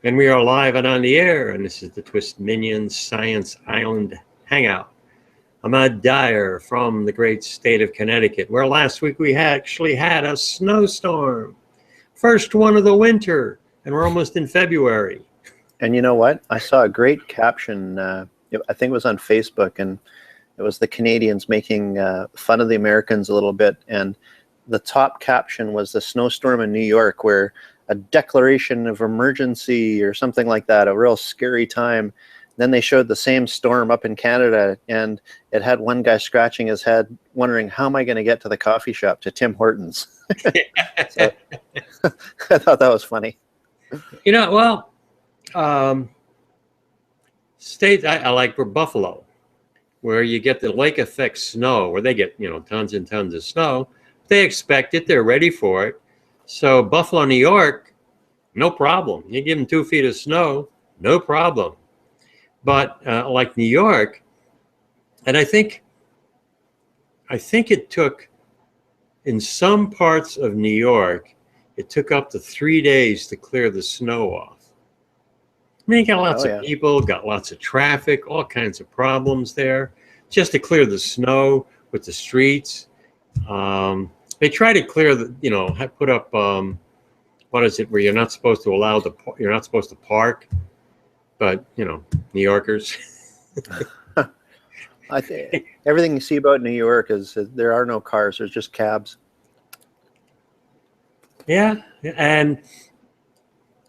And we are live and on the air, and this is the TWIS Minion Science Island Hangout. I'm Dyer from the great state of Connecticut, where last week we actually had a snowstorm. First one of the winter, and we're almost in February. And you know what? I saw a great caption, I think it was on Facebook, and it was the Canadians making fun of the Americans a little bit. And the top caption was the snowstorm in New York, where a declaration of emergency or something like that, a real scary time. Then they showed the same storm up in Canada, and it had one guy scratching his head, wondering, how am I going to get to the coffee shop, to Tim Hortons? So, I thought that was funny. You know, well, states I like for Buffalo, where you get the lake effect snow, where they get, tons and tons of snow. They expect it, they're ready for it. So Buffalo, New York, no problem. You give them 2 feet of snow, no problem. But like New York, and I think it took, in some parts of New York, it took up to 3 days to clear the snow off. I mean, you got lots of people, got lots of traffic, all kinds of problems there, just to clear the snow with the streets. They try to clear the, put up, what is it, where you're not supposed to you're not supposed to park, but, New Yorkers. I think everything you see about New York is there are no cars, there's just cabs. Yeah, and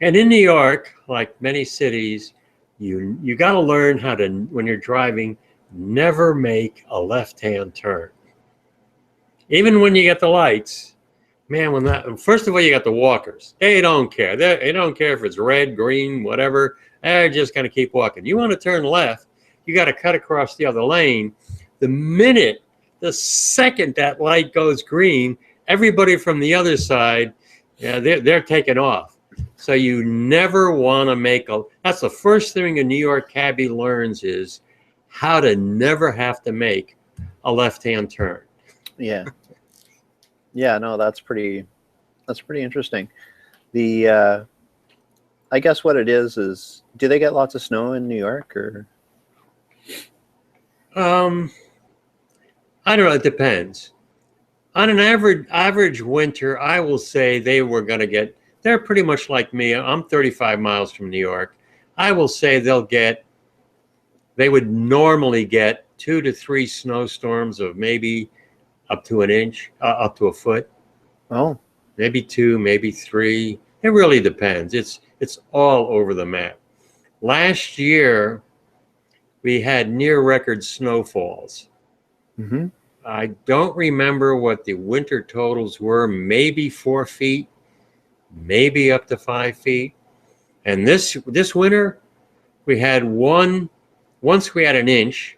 in New York, like many cities, you got to learn how to, when you're driving, never make a left-hand turn. Even when you get the lights, man, first of all, you got the walkers. They don't care. They don't care if it's red, green, whatever. They're just going to keep walking. You want to turn left, you got to cut across the other lane. The second that light goes green, everybody from the other side, they're taking off. So you never want to that's the first thing a New York cabbie learns, is how to never have to make a left-hand turn. Yeah. Yeah, no, that's pretty interesting. The I guess what it is do they get lots of snow in New York, or? I don't know, it depends. On an average winter, I will say they're pretty much like me. I'm 35 miles from New York. I will say they would normally get 2 to 3 snowstorms of maybe up to an inch, up to a foot. Oh, maybe 2, maybe 3. It really depends. It's all over the map. Last year, we had near record snowfalls. mm-hmm. I don't remember what the winter totals were. Maybe 4 feet, maybe up to 5 feet. And this winter, we had once we had an inch.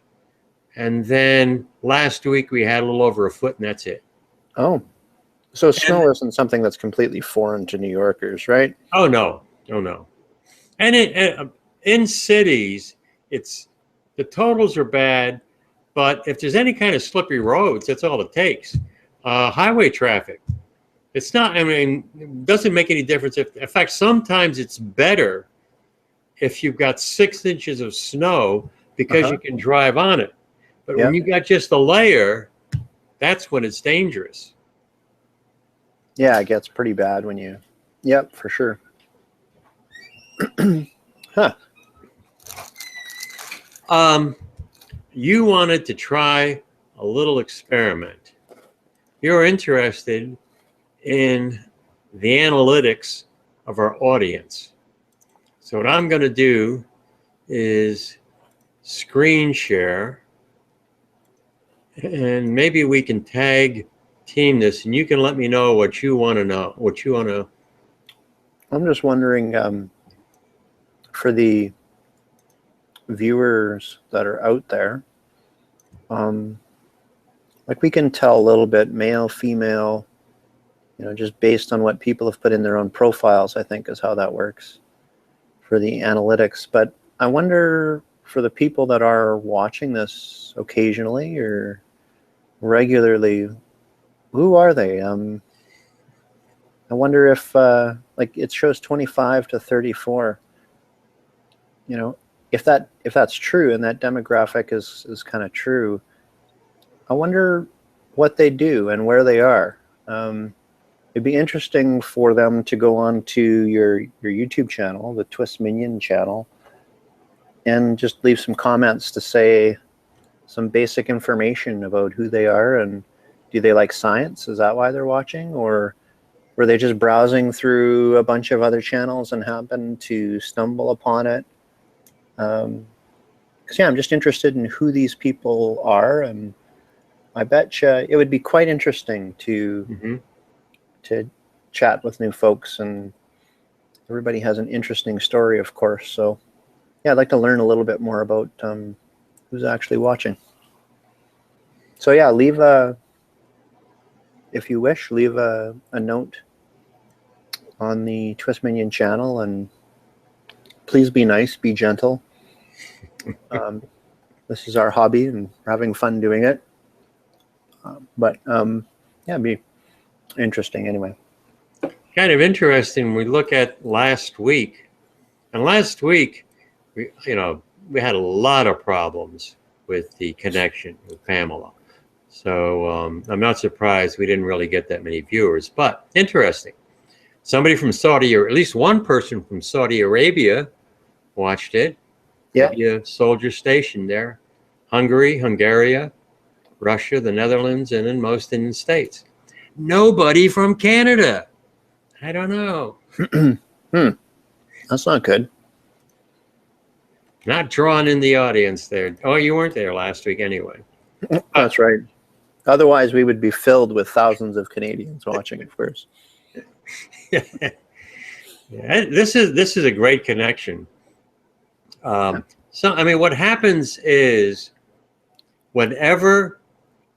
And then last week we had a little over a foot, and that's it. Oh, so snow isn't something that's completely foreign to New Yorkers, right? Oh no. And in cities, the totals are bad, but if there's any kind of slippery roads, that's all it takes. Highway traffic, it's not. I mean, it doesn't make any difference. In fact, sometimes it's better if you've got 6 inches of snow, because you can drive on it. But when you got just a layer, that's when it's dangerous. Yeah, it gets pretty bad when you. Yep, for sure. Huh. You wanted to try a little experiment. You're interested in the analytics of our audience. So what I'm going to do is screen share, and maybe we can tag team this, and you can let me know what you want to know. I'm just wondering, for the viewers that are out there, like, we can tell a little bit, male, female, just based on what people have put in their own profiles, I think is how that works for the analytics. But I wonder, for the people that are watching this occasionally or regularly, who are they? I wonder if, like, it shows 25 to 34. you know, if that's true and that demographic is kind of true, I wonder what they do and where they are. It'd be interesting for them to go on to your YouTube channel, the TWIS Minion channel, and just leave some comments to say some basic information about who they are and do they like science? Is that why they're watching? Or were they just browsing through a bunch of other channels and happened to stumble upon it? Because yeah, I'm just interested in who these people are, and I bet you it would be quite interesting to chat with new folks, and everybody has an interesting story, of course. So yeah, I'd like to learn a little bit more about who's actually watching. So yeah, leave if you wish, leave a note on the TWIS Minion channel, and please be nice, be gentle. This is our hobby, and we're having fun doing it. But yeah, it'd be interesting anyway. Kind of interesting. We look at last week, and last week, we had a lot of problems with the connection with Pamela. So I'm not surprised we didn't really get that many viewers, but interesting. Somebody from Saudi, or at least one person from Saudi Arabia watched it. Yeah. Maybe a soldier stationed there. Hungary, Russia, the Netherlands, and in most in the States. Nobody from Canada. I don't know. That's not good. Not drawn in the audience there. Oh, you weren't there last week anyway. That's right. Otherwise, we would be filled with thousands of Canadians watching it first. Yeah, this is a great connection. So I mean, what happens is whenever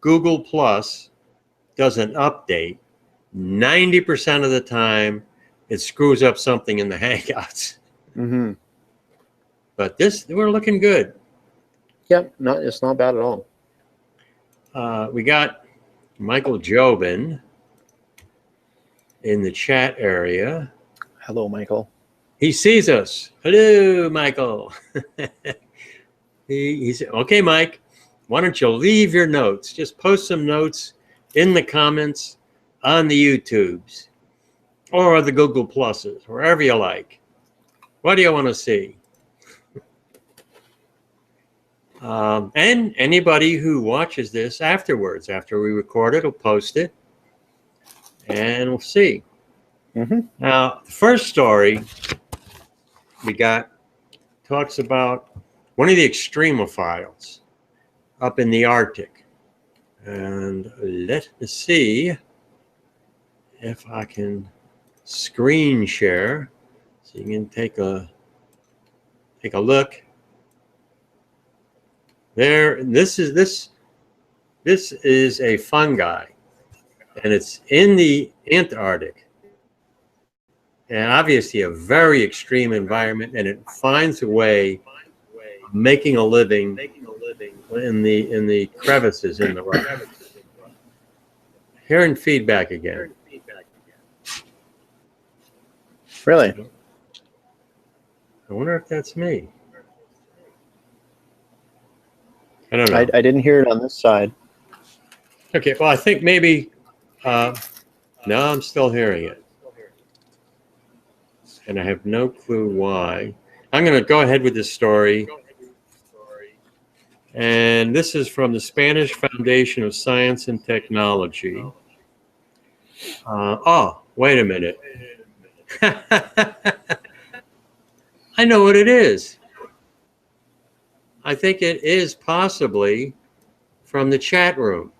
Google Plus does an update, 90% of the time it screws up something in the Hangouts. But we're looking good. Yep, it's not bad at all. We got Michael Jobin in the chat area. Hello, Michael. He sees us. Hello, Michael. He said, okay, Mike, why don't you leave your notes? Just post some notes in the comments on the YouTubes or the Google Pluses, wherever you like. What do you want to see? And anybody who watches this afterwards, after we record it, will post it, and we'll see. Now, the first story we got talks about one of the extremophiles up in the Arctic. And let me see if I can screen share so you can take a look. There, this is a fungi, and it's in the Antarctic. And obviously a very extreme environment, and it finds a way of making a living in the crevices in the rock. Hearing feedback again. Really? I wonder if that's me. I don't know. I didn't hear it on this side. Okay, well, I think maybe, no, I'm still hearing it. And I have no clue why. I'm going to go ahead with this story. And this is from the Spanish Foundation of Science and Technology. Oh, wait a minute. I know what it is. I think it is possibly from the chat room.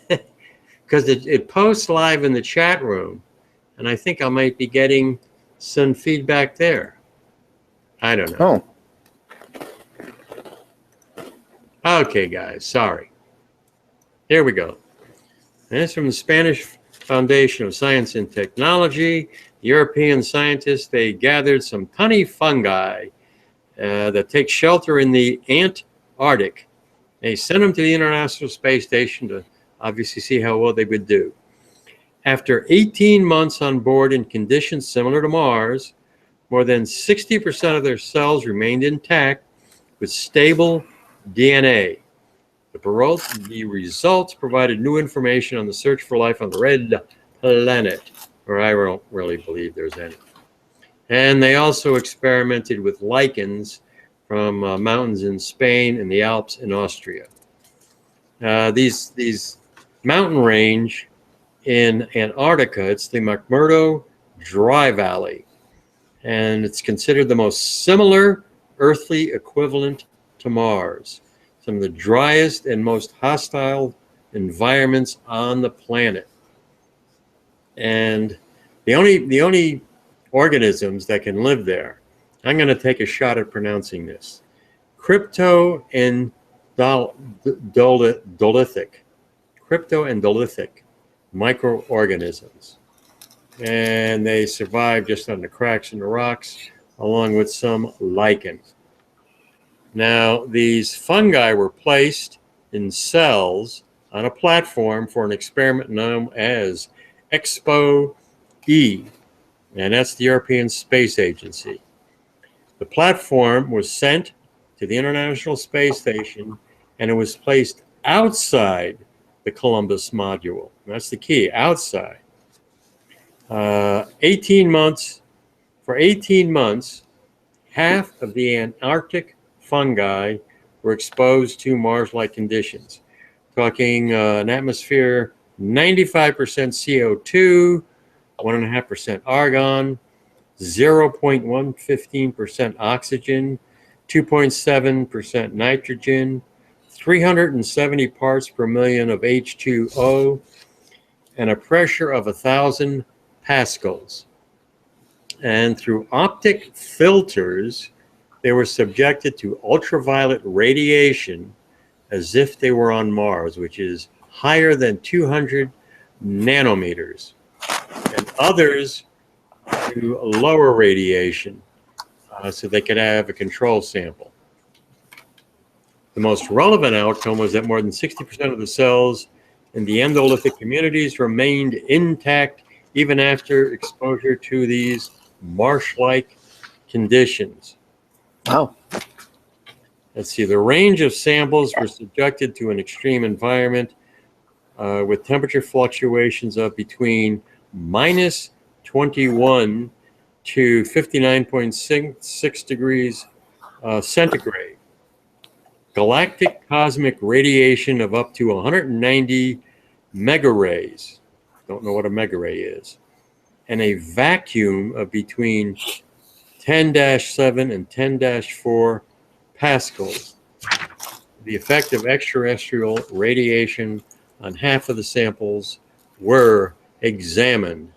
Because it posts live in the chat room. And I think I might be getting some feedback there. I don't know. Oh. Okay, guys, sorry. Here we go. And it's from the Spanish Foundation of Science and Technology. European scientists, they gathered some tiny fungi that take shelter in the Antarctic. They sent them to the International Space Station to obviously see how well they would do. After 18 months on board in conditions similar to Mars, more than 60% of their cells remained intact with stable DNA. The results provided new information on the search for life on the red planet, where I don't really believe there's any. And they also experimented with lichens from mountains in Spain and the Alps in Austria. These mountain range in Antarctica, it's the McMurdo Dry Valley, and it's considered the most similar earthly equivalent to Mars. Some of the driest and most hostile environments on the planet. And the only organisms that can live there, I'm going to take a shot at pronouncing this, cryptoendolithic microorganisms. And they survive just on the cracks in the rocks, along with some lichen. Now, these fungi were placed in cells on a platform for an experiment known as Expo-E, and that's the European Space Agency. The platform was sent to the International Space Station, and it was placed outside the Columbus module. That's the key, outside. 18 months, half of the Antarctic fungi were exposed to Mars-like conditions. Talking an atmosphere, 95% CO2, 1.5% argon, 0.115% oxygen, 2.7% nitrogen, 370 parts per million of H2O, and a pressure of 1,000 pascals. And through optic filters, they were subjected to ultraviolet radiation as if they were on Mars, which is higher than 200 nanometers, and others to lower radiation so they could have a control sample. The most relevant outcome was that more than 60% of the cells in the endolithic communities remained intact even after exposure to these marsh-like conditions. Wow. Let's see, the range of samples were subjected to an extreme environment with temperature fluctuations of between minus 21 to 59.6 degrees centigrade. Galactic cosmic radiation of up to 190 megarays. Don't know what a megaray is. And a vacuum of between 10-7 and 10-4 pascals. The effect of extraterrestrial radiation on half of the samples were examined.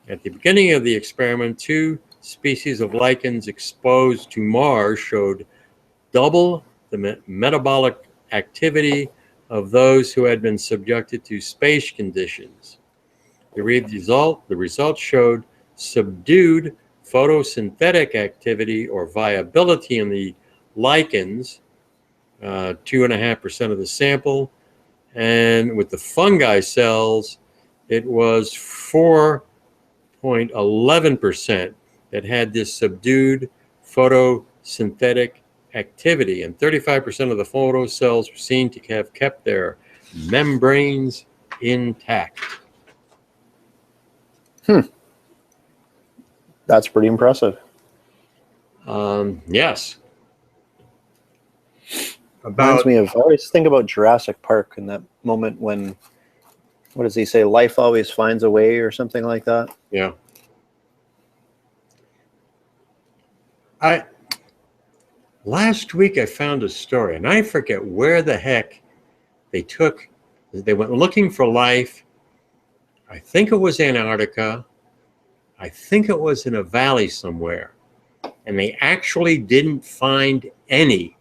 At the beginning of the experiment, 2 species of lichens exposed to Mars showed double the metabolic activity of those who had been subjected to space conditions. The results showed subdued photosynthetic activity or viability in the lichens, 2.5% of the sample, and with the fungi cells, it was 4.11% that had this subdued photosynthetic activity, and 35% of the photo cells were seen to have kept their membranes intact. That's pretty impressive. Yes. Reminds me of, I always think about Jurassic Park in that moment when, what does he say, life always finds a way or something like that? Yeah. Last week I found a story, and I forget where the heck they went looking for life. I think it was Antarctica. I think it was in a valley somewhere, and they actually didn't find any.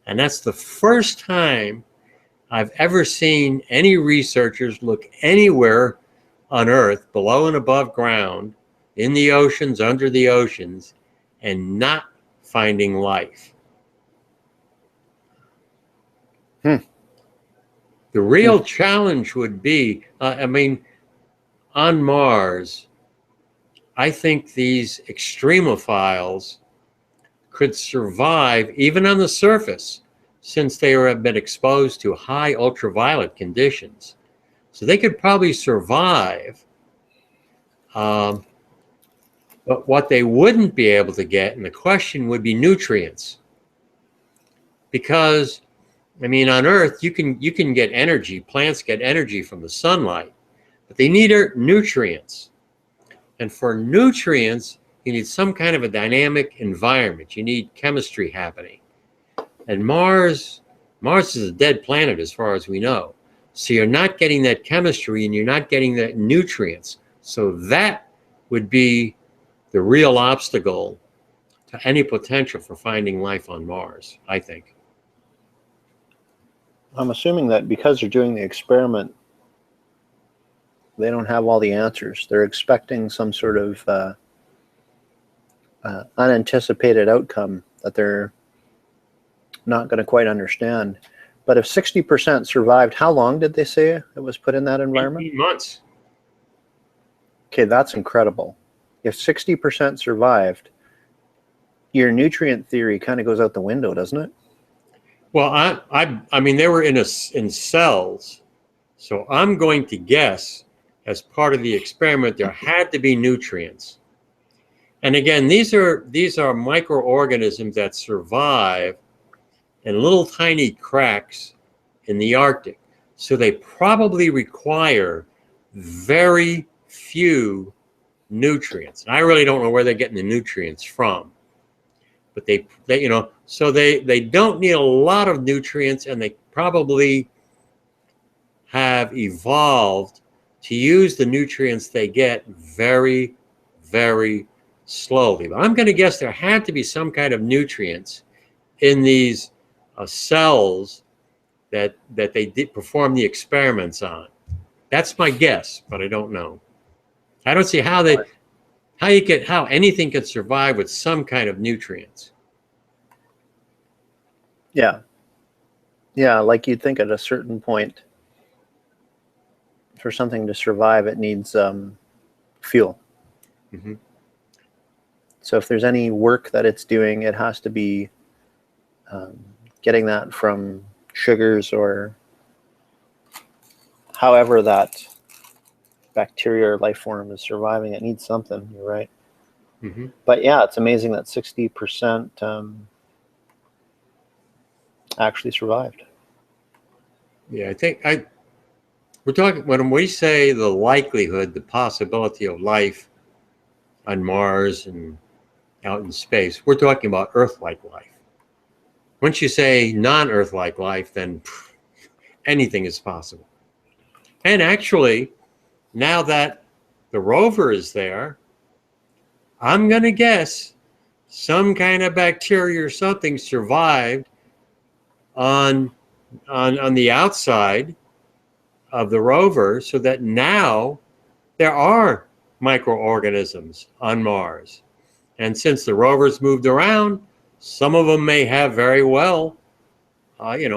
And that's the first time I've ever seen any researchers look anywhere on Earth, below and above ground, in the oceans, under the oceans, and not finding life. The real challenge would be, on Mars, I think these extremophiles could survive even on the surface, since they have been exposed to high ultraviolet conditions. So they could probably survive, but what they wouldn't be able to get, and the question would be nutrients. Because, I mean, on Earth, you can get energy, plants get energy from the sunlight, but they need nutrients. And for nutrients, you need some kind of a dynamic environment. You need chemistry happening. And Mars is a dead planet as far as we know. So you're not getting that chemistry and you're not getting that nutrients. So that would be the real obstacle to any potential for finding life on Mars, I think. I'm assuming that because they're doing the experiment, they don't have all the answers. They're expecting some sort of unanticipated outcome that they're not going to quite understand. But if 60% survived, how long did they say it was put in that environment? 18 months. Okay, that's incredible. If 60% survived, your nutrient theory kind of goes out the window, doesn't it? Well, I mean, they were in cells, so I'm going to guess, as part of the experiment, there had to be nutrients. And again, these are microorganisms that survive in little tiny cracks in the Arctic. So they probably require very few nutrients. And I really don't know where they're getting the nutrients from. But they you know, so they don't need a lot of nutrients, and they probably have evolved to use the nutrients they get very, very slowly. But I'm going to guess there had to be some kind of nutrients in these cells that they did perform the experiments on. That's my guess, but I don't know. I don't see how anything could survive with some kind of nutrients. Yeah. Yeah, like you'd think at a certain point, for something to survive, it needs fuel. Mm-hmm. So if there's any work that it's doing, it has to be getting that from sugars or however that bacteria or life form is surviving. It needs something. You're right. Mm-hmm. But yeah, it's amazing that 60% actually survived. Yeah, I think we're talking, when we say the likelihood, the possibility of life on Mars and out in space, we're talking about Earth-like life. Once you say non-Earth-like life, then anything is possible. And actually, now that the rover is there, I'm going to guess some kind of bacteria or something survived on the outside of the rover, so that now there are microorganisms on Mars. And since the rover's moved around, some of them may have very well, be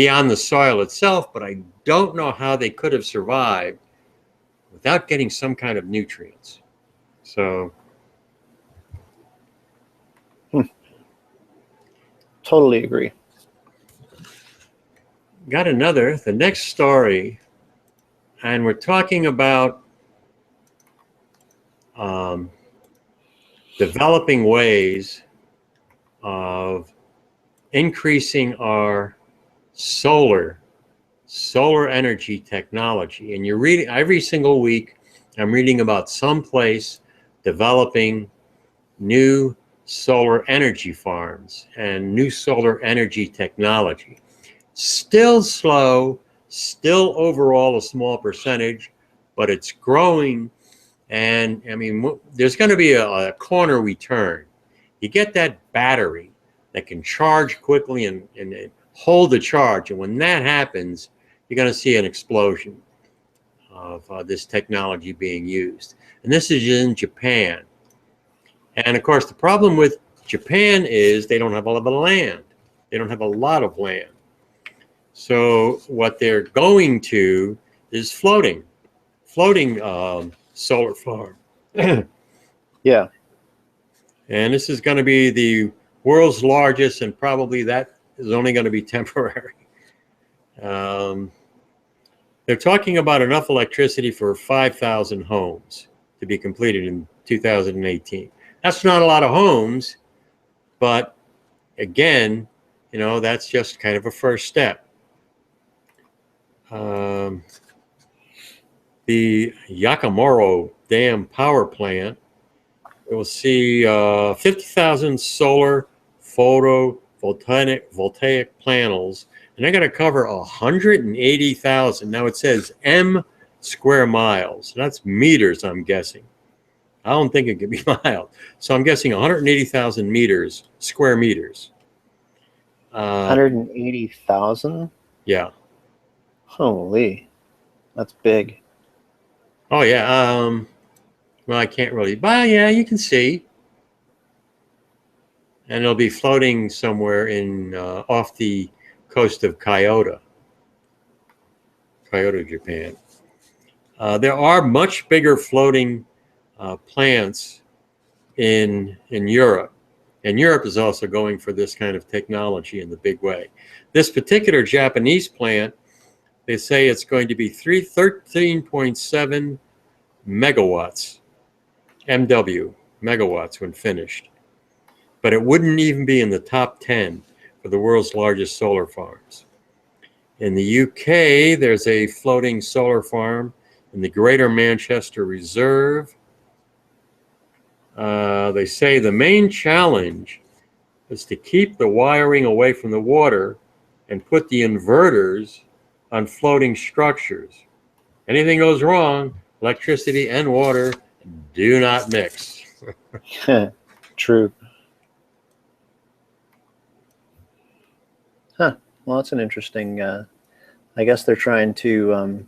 on the soil itself, but I don't know how they could have survived without getting some kind of nutrients. So. Totally agree. Got the next story, and we're talking about developing ways of increasing our solar energy technology. And you're reading every single week, I'm reading about some place developing new solar energy farms and new solar energy technology. Still slow, still overall a small percentage, but it's growing. And I mean, there's going to be a corner we turn. You get that battery that can charge quickly and hold the charge. And when that happens, you're going to see an explosion of this technology being used. And this is in Japan. And of course, the problem with Japan is they don't have a lot of land. They don't have a lot of land. So what they're going to is floating solar farm. Yeah. And this is going to be the world's largest, and probably that is only going to be temporary. They're talking about enough electricity for 5,000 homes to be completed in 2018. That's not a lot of homes, but again, you know, that's just kind of a first step. The Yakamoro Dam Power Plant, we'll see 50,000 solar photovoltaic panels, and they're going to cover 180,000. Now it says M square miles. That's meters, I'm guessing. I don't think it could be miles. So I'm guessing 180,000 meters, square meters. 180,000? Yeah. Holy, that's big. Oh, yeah. Well, I can't really, but yeah, you can see. And it'll be floating somewhere in off the coast of Kyoto, Japan. There are much bigger floating plants in Europe, and Europe is also going for this kind of technology in the big way. This particular Japanese plant, they say it's going to be 13.7 megawatts, MW, megawatts when finished. But it wouldn't even be in the top 10 for the world's largest solar farms. In the UK, there's a floating solar farm in the Greater Manchester Reserve. They say the main challenge is to keep the wiring away from the water and put the inverters on floating structures. Anything goes wrong, electricity and water do not mix. True. Huh. Well, that's an interesting, I guess they're trying to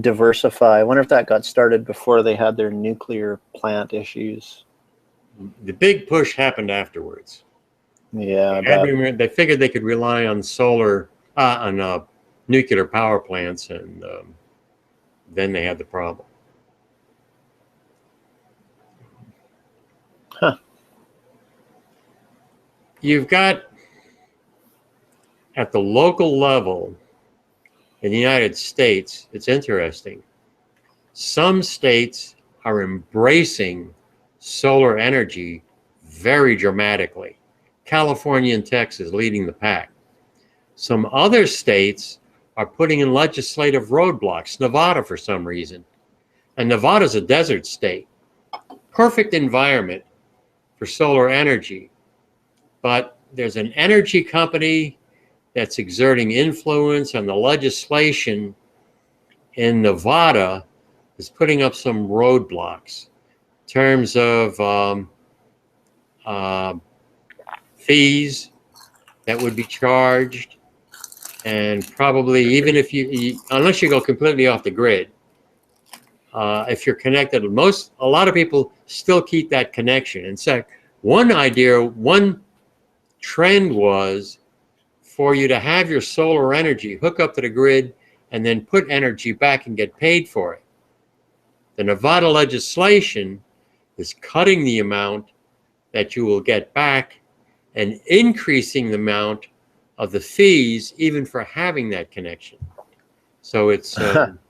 diversify. I wonder if that got started before they had their nuclear plant issues. The big push happened afterwards. Yeah, They figured they could rely on solar, on nuclear power plants, and then they had the problem. Huh. You've got, at the local level in the United States, it's interesting. Some states are embracing solar energy very dramatically. California and Texas leading the pack. Some other states are putting in legislative roadblocks. Nevada, for some reason. And Nevada's a desert state. Perfect environment for solar energy. But there's an energy company that's exerting influence on the legislation in Nevada, is putting up some roadblocks in terms of fees that would be charged, and probably even if unless you go completely off the grid, if you're connected, a lot of people still keep that connection. In fact, one trend was for you to have your solar energy hook up to the grid and then put energy back and get paid for it. The Nevada legislation is cutting the amount that you will get back and increasing the amount of the fees even for having that connection. So it's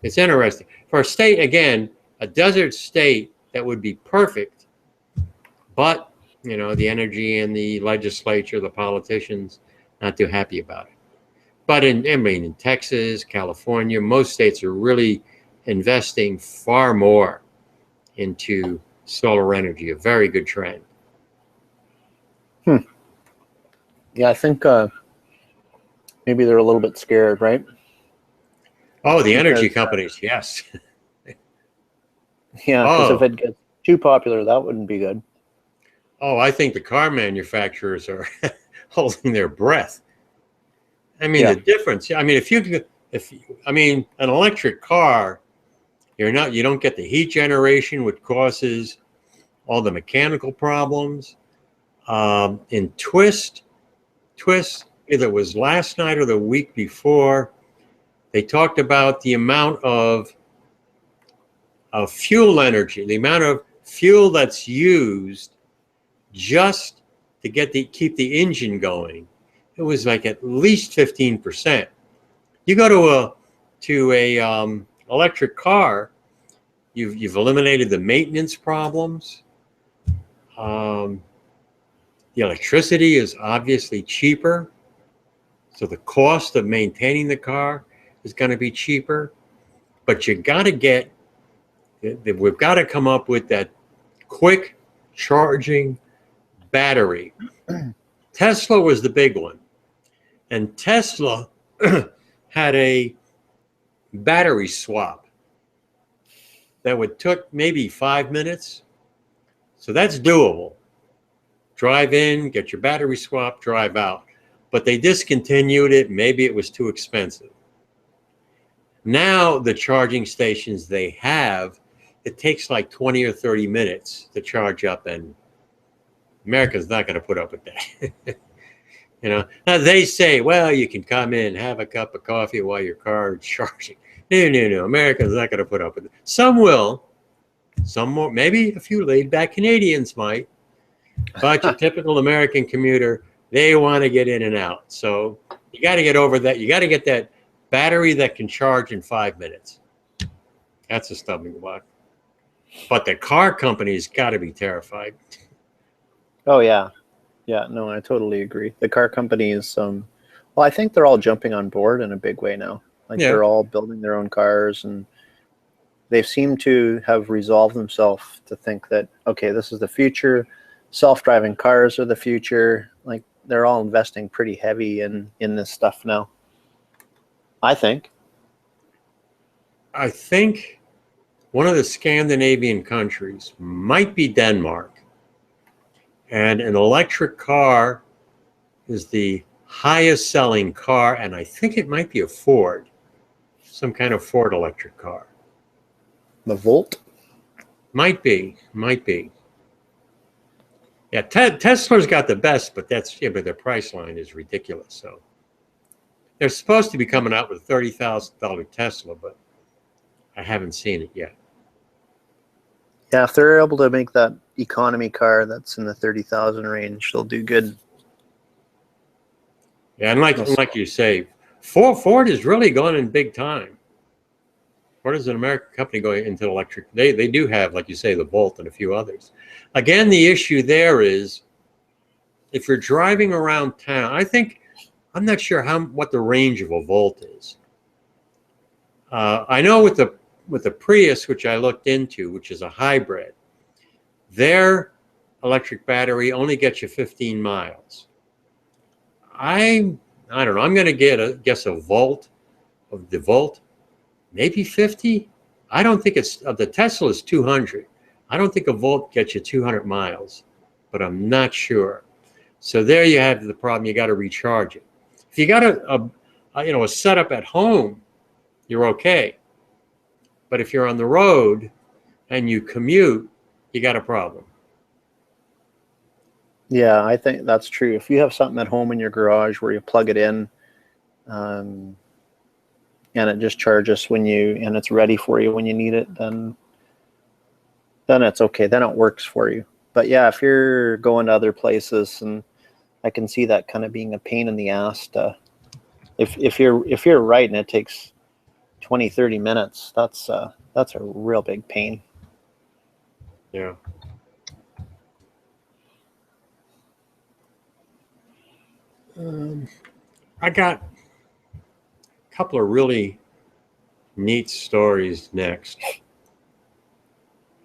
interesting. For a state, again, a desert state, that would be perfect, but you know, the energy and the legislature, the politicians, not too happy about it. But in Texas, California, most states are really investing far more into solar energy, a very good trend. Yeah, I think maybe they're a little bit scared, right? Oh, the energy companies, yes. Yeah, because if it gets too popular, that wouldn't be good. Oh, I think the car manufacturers are holding their breath. I mean, the difference. I mean, an electric car, you don't get the heat generation, which causes all the mechanical problems. In TWIS, either it was last night or the week before, they talked about the amount of of fuel energy, the amount of fuel that's used just to keep the engine going, it was like at least 15%. You go to a electric car, you've eliminated the maintenance problems. The electricity is obviously cheaper, so the cost of maintaining the car is going to be cheaper. But we've got to come up with that quick charging battery. Tesla was the big one, and Tesla had a battery swap that would took maybe 5 minutes. So that's doable. Drive in, get your battery swap, drive out. But they discontinued it. Maybe it was too expensive. Now the charging stations they have, it takes like 20 or 30 minutes to charge up, and America's not going to put up with that. Now they say, well, you can come in, have a cup of coffee while your car is charging. No. America's not going to put up with it. Some will. Some more. Maybe a few laid-back Canadians might. But your typical American commuter, they want to get in and out. So you got to get over that. You got to get that battery that can charge in 5 minutes. That's a stumbling block. But the car company's got to be terrified. Oh, yeah. Yeah, no, I totally agree. The car companies, well, I think they're all jumping on board in a big way now. Like they're all building their own cars, and they seem to have resolved themselves to think that, okay, this is the future. Self-driving cars are the future. Like they're all investing pretty heavy in this stuff now. I think one of the Scandinavian countries might be Denmark. And an electric car is the highest selling car, and I think it might be a Ford, some kind of Ford electric car. The Volt? Might be. Yeah, Tesla's got the best, but but their price line is ridiculous. So they're supposed to be coming out with a $30,000 Tesla, but I haven't seen it yet. Yeah, if they're able to make that economy car that's in the 30,000 range, they'll do good. Yeah, and like you say, Ford is really going in big time. Ford is an American company going into electric. They do have, like you say, the Volt and a few others. Again, the issue there is if you're driving around town, I'm not sure what the range of a Volt is. I know with the Prius, which I looked into, which is a hybrid, their electric battery only gets you 15 miles. I don't know. I'm going to guess a Volt of the Volt, maybe 50. I don't think the Tesla is 200. I don't think a Volt gets you 200 miles, but I'm not sure. So there you have the problem. You got to recharge it. If you got a setup at home, you're okay. But if you're on the road and you commute, you got a problem. Yeah, I think that's true. If you have something at home in your garage where you plug it in, and it just charges and it's ready for you when you need it, then it's okay. Then it works for you. But yeah, if you're going to other places, and I can see that kind of being a pain in the ass if you're right and it takes 20, 30 minutes, that's a real big pain. Yeah. I got a couple of really neat stories next.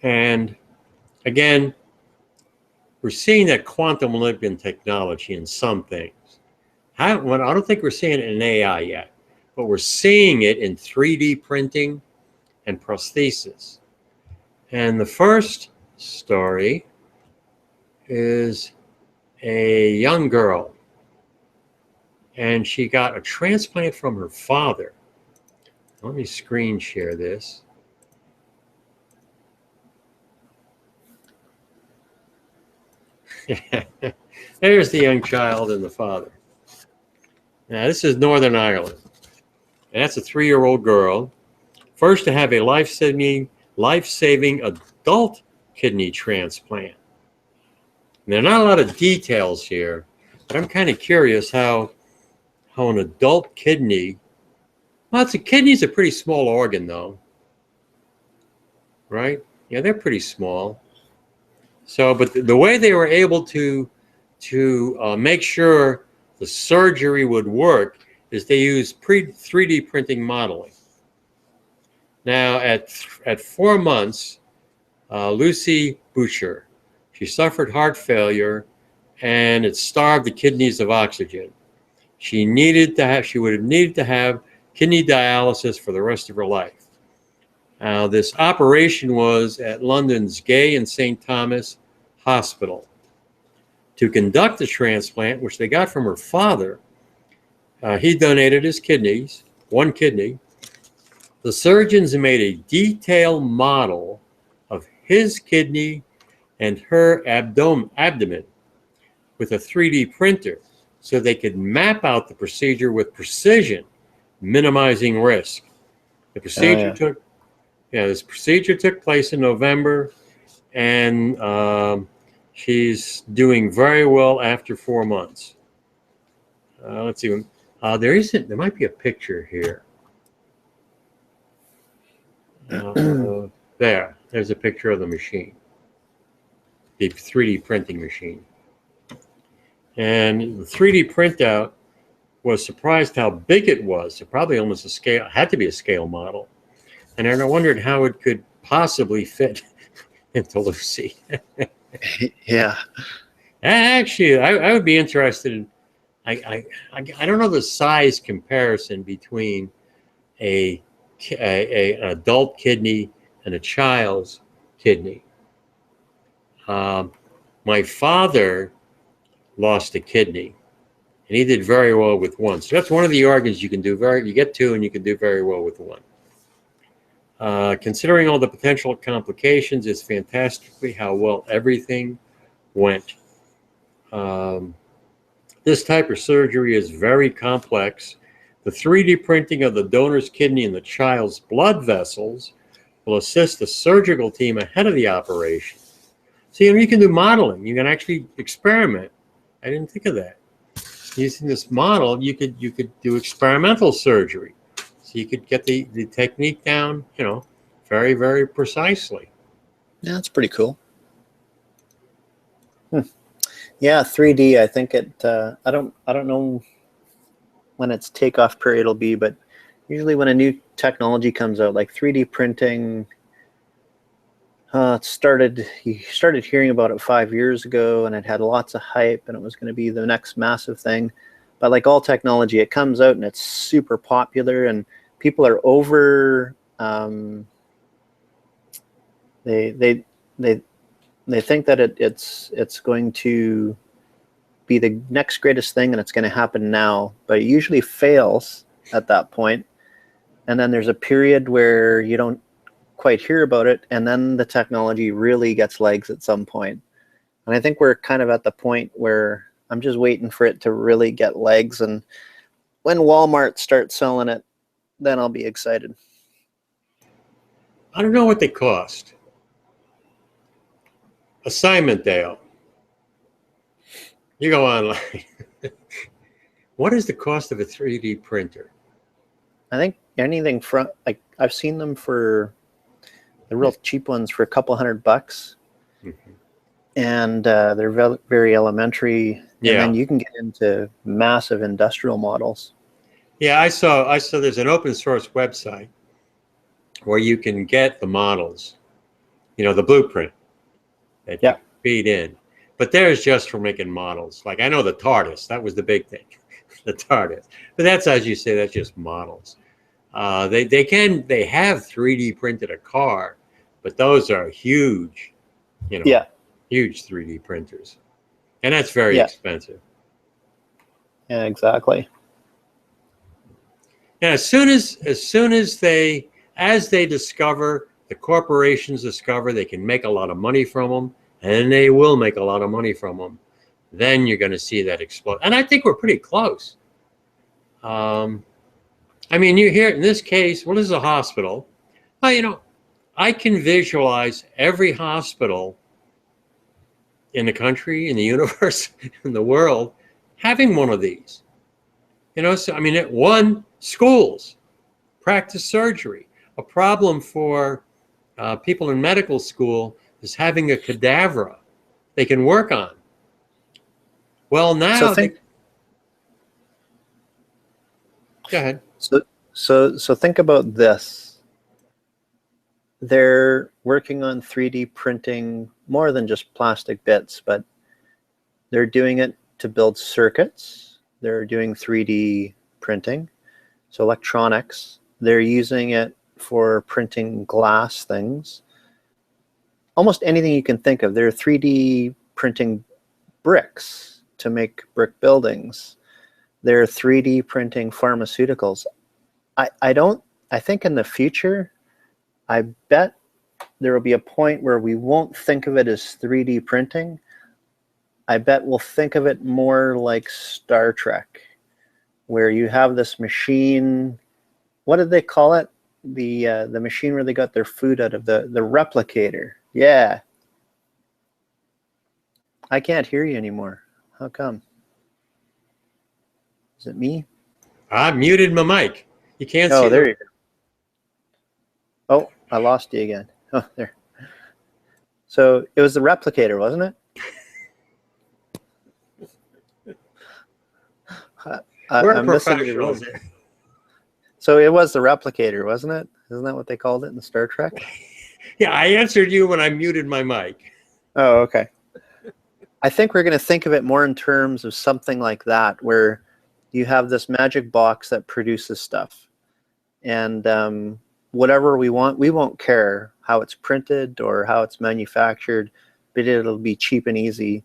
And again, we're seeing that quantum leap in technology in some things. I don't think we're seeing it in AI yet, but we're seeing it in 3D printing and prostheses. And the first story is a young girl, and she got a transplant from her father. Let me screen share this. There's the young child and the father. Now, this is Northern Ireland. And that's a 3-year-old girl. First to have a life-saving life-saving adult kidney transplant. And there are not a lot of details here, but I'm kind of curious how an adult kidney, well, kidney's a pretty small organ though, right? Yeah, they're pretty small. So, but the way they were able to make sure the surgery would work is they used 3D printing modeling. Now, at 4 months, Lucy Boucher, she suffered heart failure, and it starved the kidneys of oxygen. She would have needed to have kidney dialysis for the rest of her life. This operation was at London's Gay and St. Thomas Hospital. To conduct the transplant, which they got from her father, he donated his kidneys, one kidney. The surgeons made a detailed model of his kidney and her abdomen with a 3D printer so they could map out the procedure with precision, minimizing risk. The procedure this procedure took place in November, and she's doing very well after 4 months. Let's see. There might be a picture here. There's a picture of the machine, the 3D printing machine. And the 3D printout was surprised how big it was. It probably almost had to be a scale model. And I wondered how it could possibly fit into Lucy. Yeah. Actually, I would be interested in, I don't know the size comparison between an adult kidney and a child's kidney. My father lost a kidney, and he did very well with one. So that's one of the organs you get two, and you can do very well with one. Considering all the potential complications, it's fantastically how well everything went. This type of surgery is very complex. The 3D printing of the donor's kidney and the child's blood vessels will assist the surgical team ahead of the operation. See, you can do modeling. You can actually experiment. I didn't think of that. Using this model, you could do experimental surgery. So you could get the technique down, very, very precisely. Yeah, that's pretty cool. Yeah, 3D. I think I don't know when its takeoff period will be, but usually when a new technology comes out, like 3D printing, you started hearing about it 5 years ago, and it had lots of hype, and it was going to be the next massive thing. But like all technology, it comes out and it's super popular, and people are over. They think that it's going to be the next greatest thing, and it's going to happen now. But it usually fails at that point, and then there's a period where you don't quite hear about it, and then the technology really gets legs at some point. And I think we're kind of at the point where I'm just waiting for it to really get legs, and when Walmart starts selling it, then I'll be excited. I don't know what they cost. Assignment, Dale. You go online. What is the cost of a 3D printer? I think anything from, like, I've seen them for the real cheap ones for a couple $100. Mm-hmm. And they're very elementary. Yeah. And then you can get into massive industrial models. Yeah, I saw there's an open source website where you can get the models, the blueprint that you feed in. But there's just for making models. Like, I know the TARDIS, that was the big thing, the TARDIS. But that's, as you say, that's just models. They have 3D printed a car, but those are huge, huge 3D printers. And that's very expensive. Yeah, exactly. And as soon as they discover, the corporations discover they can make a lot of money from them, and they will make a lot of money from them, then you're going to see that explode. And I think we're pretty close. I mean, you hear in this case, well, this is a hospital. Well, I can visualize every hospital in the country, in the universe, in the world, having one of these. You know, so I mean, schools, practice surgery. A problem for people in medical school is having a cadaver they can work on. Well, So now think. Go ahead. So think about this. They're working on 3D printing more than just plastic bits, but they're doing it to build circuits. They're doing 3D printing, so electronics. They're using it for printing glass things. Almost anything you can think of. They're 3D printing bricks to make brick buildings. They're 3D printing pharmaceuticals. I think in the future, I bet there will be a point where we won't think of it as 3D printing. I bet we'll think of it more like Star Trek, where you have this machine. What did they call it? The machine where they got their food out of, the replicator. Yeah. I can't hear you anymore. How come? Is it me? I muted my mic. You can't see. Oh, there you go. Oh, I lost you again. Oh, there. So it was the replicator, wasn't it? We're I'm missing the professionals. rules. So it was the replicator, wasn't it? Isn't that what they called it in Star Trek? Yeah, I answered you when I muted my mic. Oh, okay. I think we're going to think of it more in terms of something like that, where you have this magic box that produces stuff. And whatever we want, we won't care how it's printed or how it's manufactured, but it'll be cheap and easy.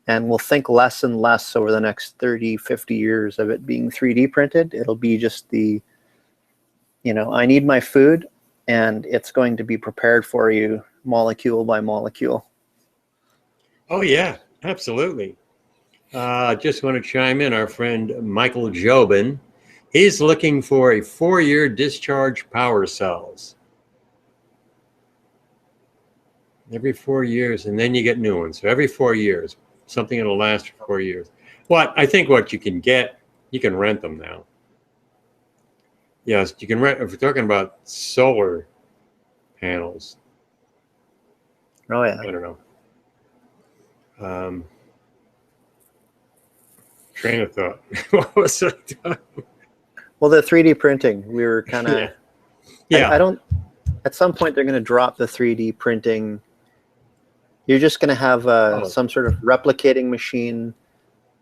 And we'll think less and less over the next 30, 50 years of it being 3D printed. It'll be just I need my food, and it's going to be prepared for you molecule by molecule. Oh, yeah, absolutely. Just want to chime in. Our friend Michael Jobin, he's looking for a 4-year discharge power cells. Every 4 years, and then you get new ones. So every 4 years, something that'll last for 4 years. I think what you can get, you can rent them now. Yes, you can rent. If we're talking about solar panels. Oh, yeah. I don't know. Train of thought. What was it? Well, the 3D printing, we were kind of. Yeah. I don't. At some point, they're going to drop the 3D printing. You're just going to have some sort of replicating machine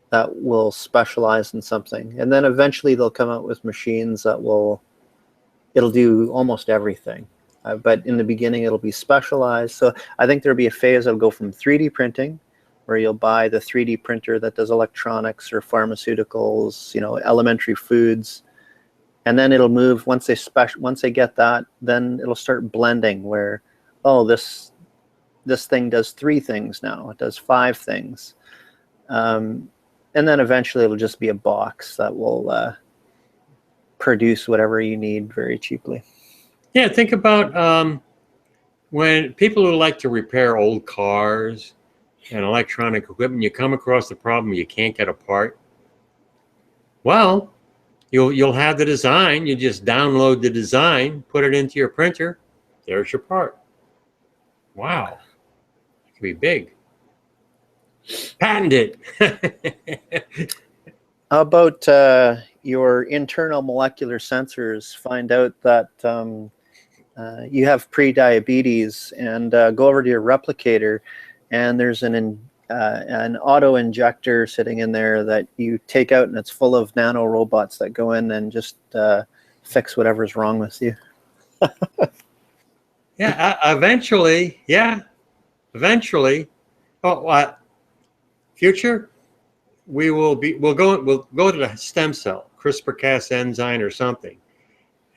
that will specialize in something, and then eventually they'll come out with machines that it'll do almost everything. But in the beginning, it'll be specialized. So I think there'll be a phase that'll go from 3D printing, where you'll buy the 3D printer that does electronics or pharmaceuticals, elementary foods, and then it'll move once they get that, then it'll start blending where, oh, this thing does 3 things now, it does 5 things, and then eventually it'll just be a box that will produce whatever you need very cheaply. Yeah, think about when people who like to repair old cars and electronic equipment, you come across the problem you can't get a part. Well, you'll have the design. You just download the design, put it into your printer. There's your part. Wow, it could be big. Patent it. How about your internal molecular sensors find out that you have pre-diabetes, and go over to your replicator, and there's an auto injector sitting in there that you take out, and it's full of nano robots that go in and just fix whatever's wrong with you. Yeah, eventually. Yeah, eventually. Oh, future. We'll go to the stem cell, CRISPR-Cas enzyme or something,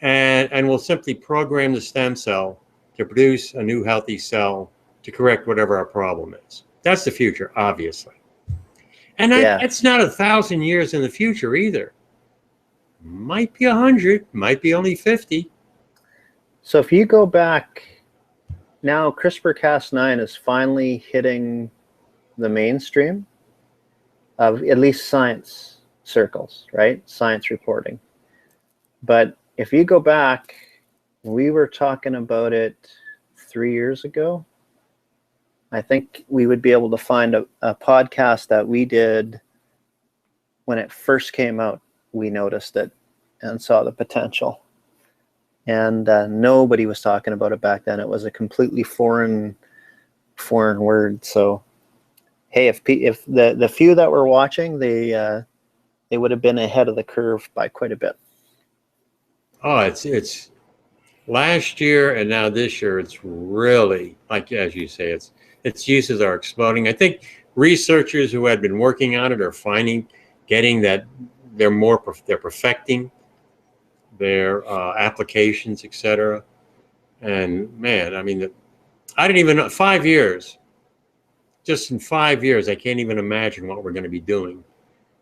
and we'll simply program the stem cell to produce a new healthy cell to correct whatever our problem is. That's the future, obviously. And it's not 1,000 years in the future either. Might be 100, might be only 50. So if you go back now CRISPR-Cas9 is finally hitting the mainstream of at least science circles, right? Science reporting. But if you go back, we were talking about it 3 years ago. I think we would be able to find a podcast that we did when it first came out. We noticed it and saw the potential. And nobody was talking about it back then. It was a completely foreign word. So, hey, if the few that were watching, they would have been ahead of the curve by quite a bit. Oh, it's last year and now this year. It's really, like as you say, its uses are exploding. I think researchers who had been working on it are getting that they're perfecting their applications, etc. And man, I mean, I didn't even know 5 years. Just in 5 years, I can't even imagine what we're going to be doing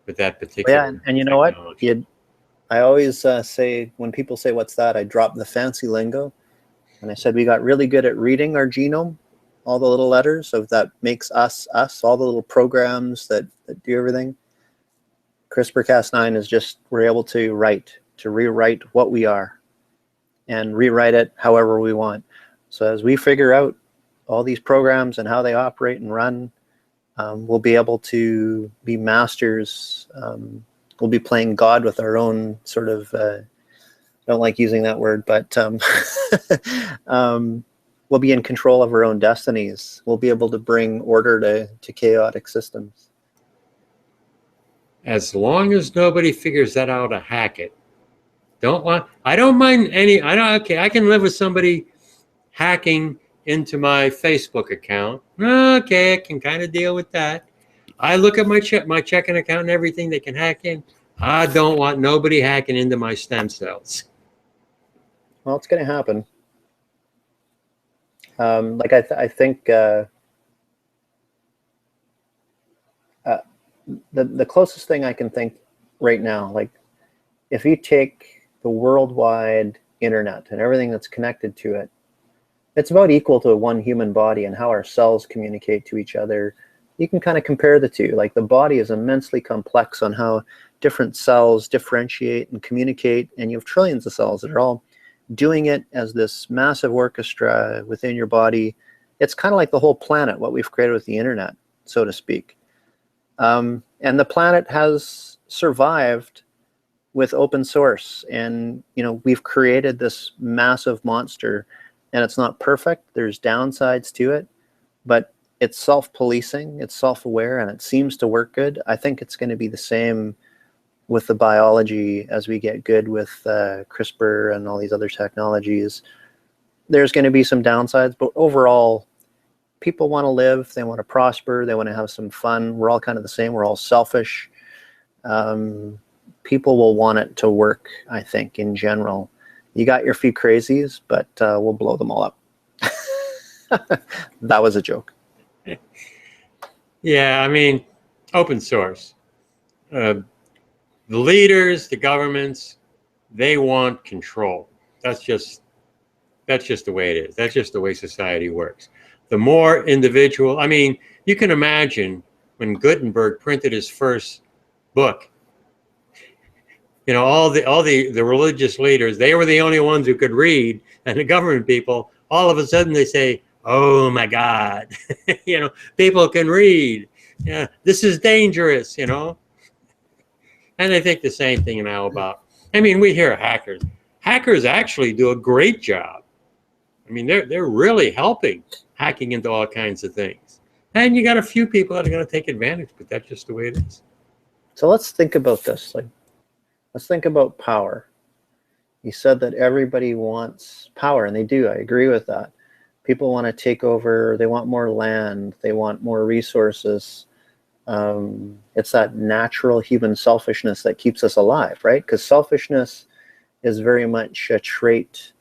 with that particular. Yeah, and you know what? I always say, when people say, what's that? I drop the fancy lingo. And I said, we got really good at reading our genome, all the little letters of that makes us, all the little programs that do everything. CRISPR-Cas9 is just, we're able to rewrite what we are and rewrite it however we want. So as we figure out all these programs and how they operate and run, we'll be able to be masters. We'll be playing God with our own sort of, don't like using that word, but we'll be in control of our own destinies. We'll be able to bring order to chaotic systems. As long as nobody figures that out to hack it. I don't mind okay, I can live with somebody hacking into my Facebook account. Okay, I can kind of deal with that. I look at my checking account and everything they can hack in. I don't want nobody hacking into my stem cells. Well, it's going to happen. Like I think the closest thing I can think right now, like if you take the worldwide internet and everything that's connected to it, it's about equal to one human body, and how our cells communicate to each other. You can kind of compare the two. Like the body is immensely complex on how different cells differentiate and communicate, and you have trillions of cells that are all doing it as this massive orchestra within your body. It's kind of like the whole planet, what we've created with the internet, so to speak. And the planet has survived with open source, and we've created this massive monster, and it's not perfect. There's downsides to it, but it's self-policing, it's self-aware, and it seems to work good. I think it's going to be the same with the biology as we get good with CRISPR and all these other technologies. There's going to be some downsides, but overall, people want to live, they want to prosper, they want to have some fun. We're all kind of the same. We're all selfish. People will want it to work, I think, in general. You got your few crazies, but we'll blow them all up. That was a joke. Yeah, I mean, open source. The leaders, the governments, they want control. That's just the way it is. That's just the way society works. The more individual, I mean, you can imagine when Gutenberg printed his first book, all the religious leaders, they were the only ones who could read, and the government people, all of a sudden they say, oh my God, people can read. Yeah, this is dangerous, And I think the same thing now about, we hear hackers. Hackers actually do a great job. They're really helping, hacking into all kinds of things. And you got a few people that are going to take advantage, but that's just the way it is. So let's think about this. Let's think about power. You said that everybody wants power, and they do. I agree with that. People want to take over. They want more land. They want more resources. It's that natural human selfishness that keeps us alive, right? Because selfishness is very much a trait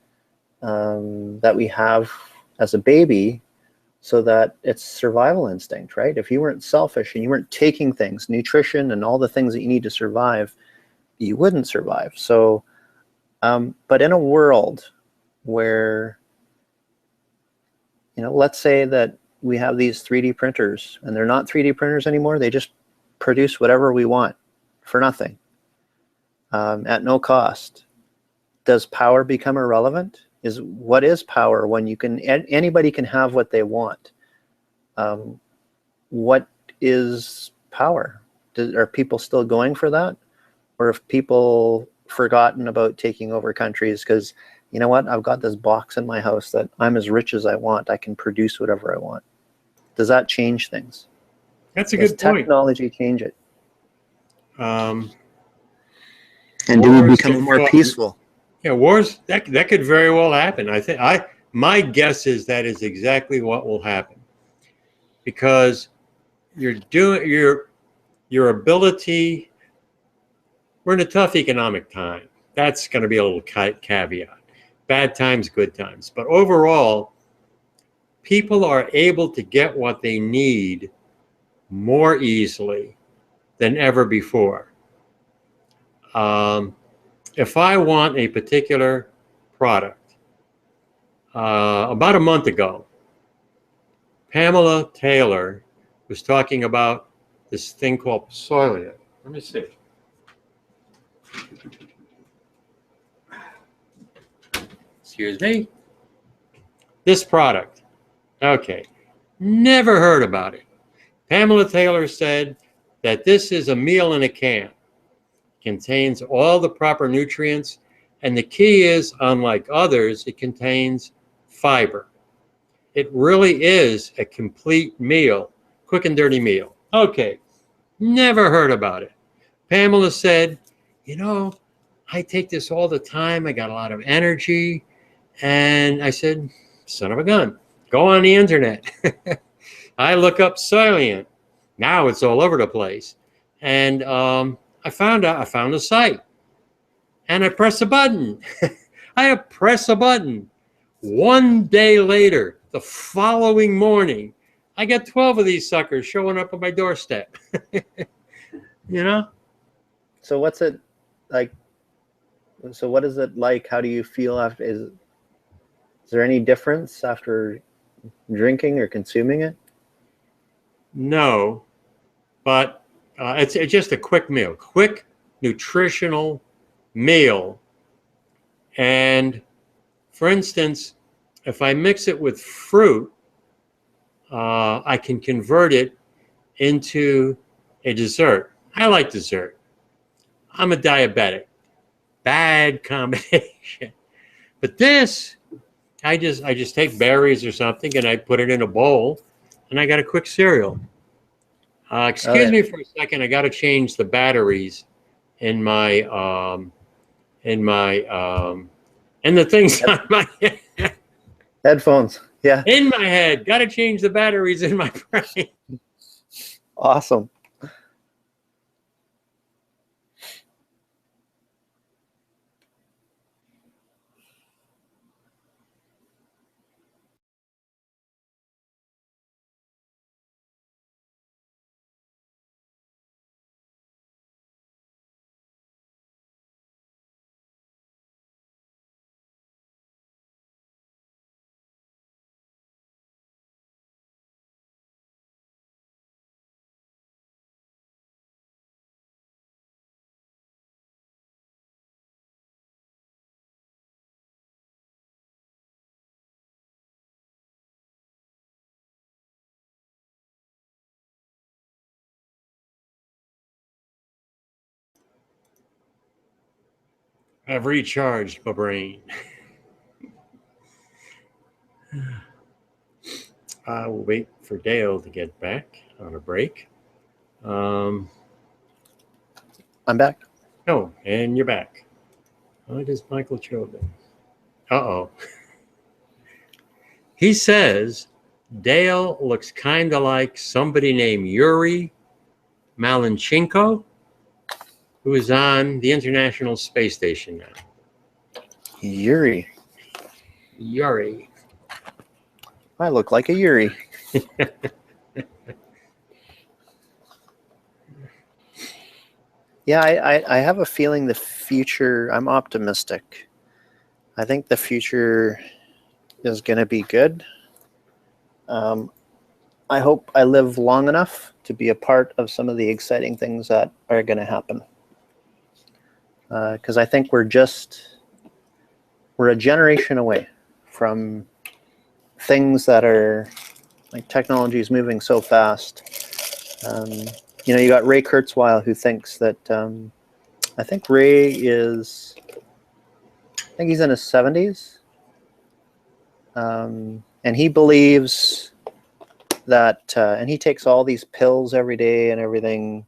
that we have as a baby, so that it's survival instinct, right? If you weren't selfish and you weren't taking things, nutrition and all the things that you need to survive, you wouldn't survive. So, but in a world where, let's say that we have these 3D printers and they're not 3D printers anymore. They just produce whatever we want for nothing, at no cost. Does power become irrelevant? What is power when anybody can have what they want? What is power? Are people still going for that? Or have people forgotten about taking over countries because, you know what, I've got this box in my house that I'm as rich as I want. I can produce whatever I want. Does that change things? That's a good point. Technology change it? And do we become more peaceful? Yeah, wars, that could very well happen. My guess is that is exactly what will happen, because your ability. We're in a tough economic time. That's going to be a little caveat. Bad times, good times. But overall, people are able to get what they need more easily than ever before. If I want a particular product, about a month ago, Pamela Taylor was talking about this thing called Soilia. Let me see. Excuse me. This product. Okay. Never heard about it. Pamela Taylor said that this is a meal in a can. Contains all the proper nutrients, and the key is, unlike others, it contains fiber. It really is a complete meal, quick and dirty meal. Okay, never heard about it. Pamela said, I take this all the time. I got a lot of energy. And I said, son of a gun, go on the internet. I look up Soylient. Now it's all over the place. And I found the site. And I press a button. I press a button. One day later, the following morning, I got 12 of these suckers showing up on my doorstep. So what's it like? So what is it like? How do you feel after? Is there any difference after drinking or consuming it? No, but it's just a quick meal, quick nutritional meal. And for instance, if I mix it with fruit, I can convert it into a dessert. I like dessert. I'm a diabetic. Bad combination. But this, I just take berries or something and I put it in a bowl and I got a quick cereal. Excuse me for a second. I got to change the batteries in my and the things on my head. Headphones. Yeah. In my head. Got to change the batteries in my brain. Awesome. I've recharged my brain. I will wait for Dale to get back on a break. I'm back. Oh, and you're back. What is Michael Jobin? Uh-oh. He says Dale looks kind of like somebody named Yuri Malenchenko, who is on the International Space Station now. Yuri. I look like a Yuri. Yeah, I have a feeling the future, I'm optimistic. I think the future is going to be good. I hope I live long enough to be a part of some of the exciting things that are going to happen. Because I think we're a generation away from things that are, like, technology is moving so fast. You know, you got Ray Kurzweil, who thinks that, I think he's in his 70s. And he believes that, and he takes all these pills every day and everything.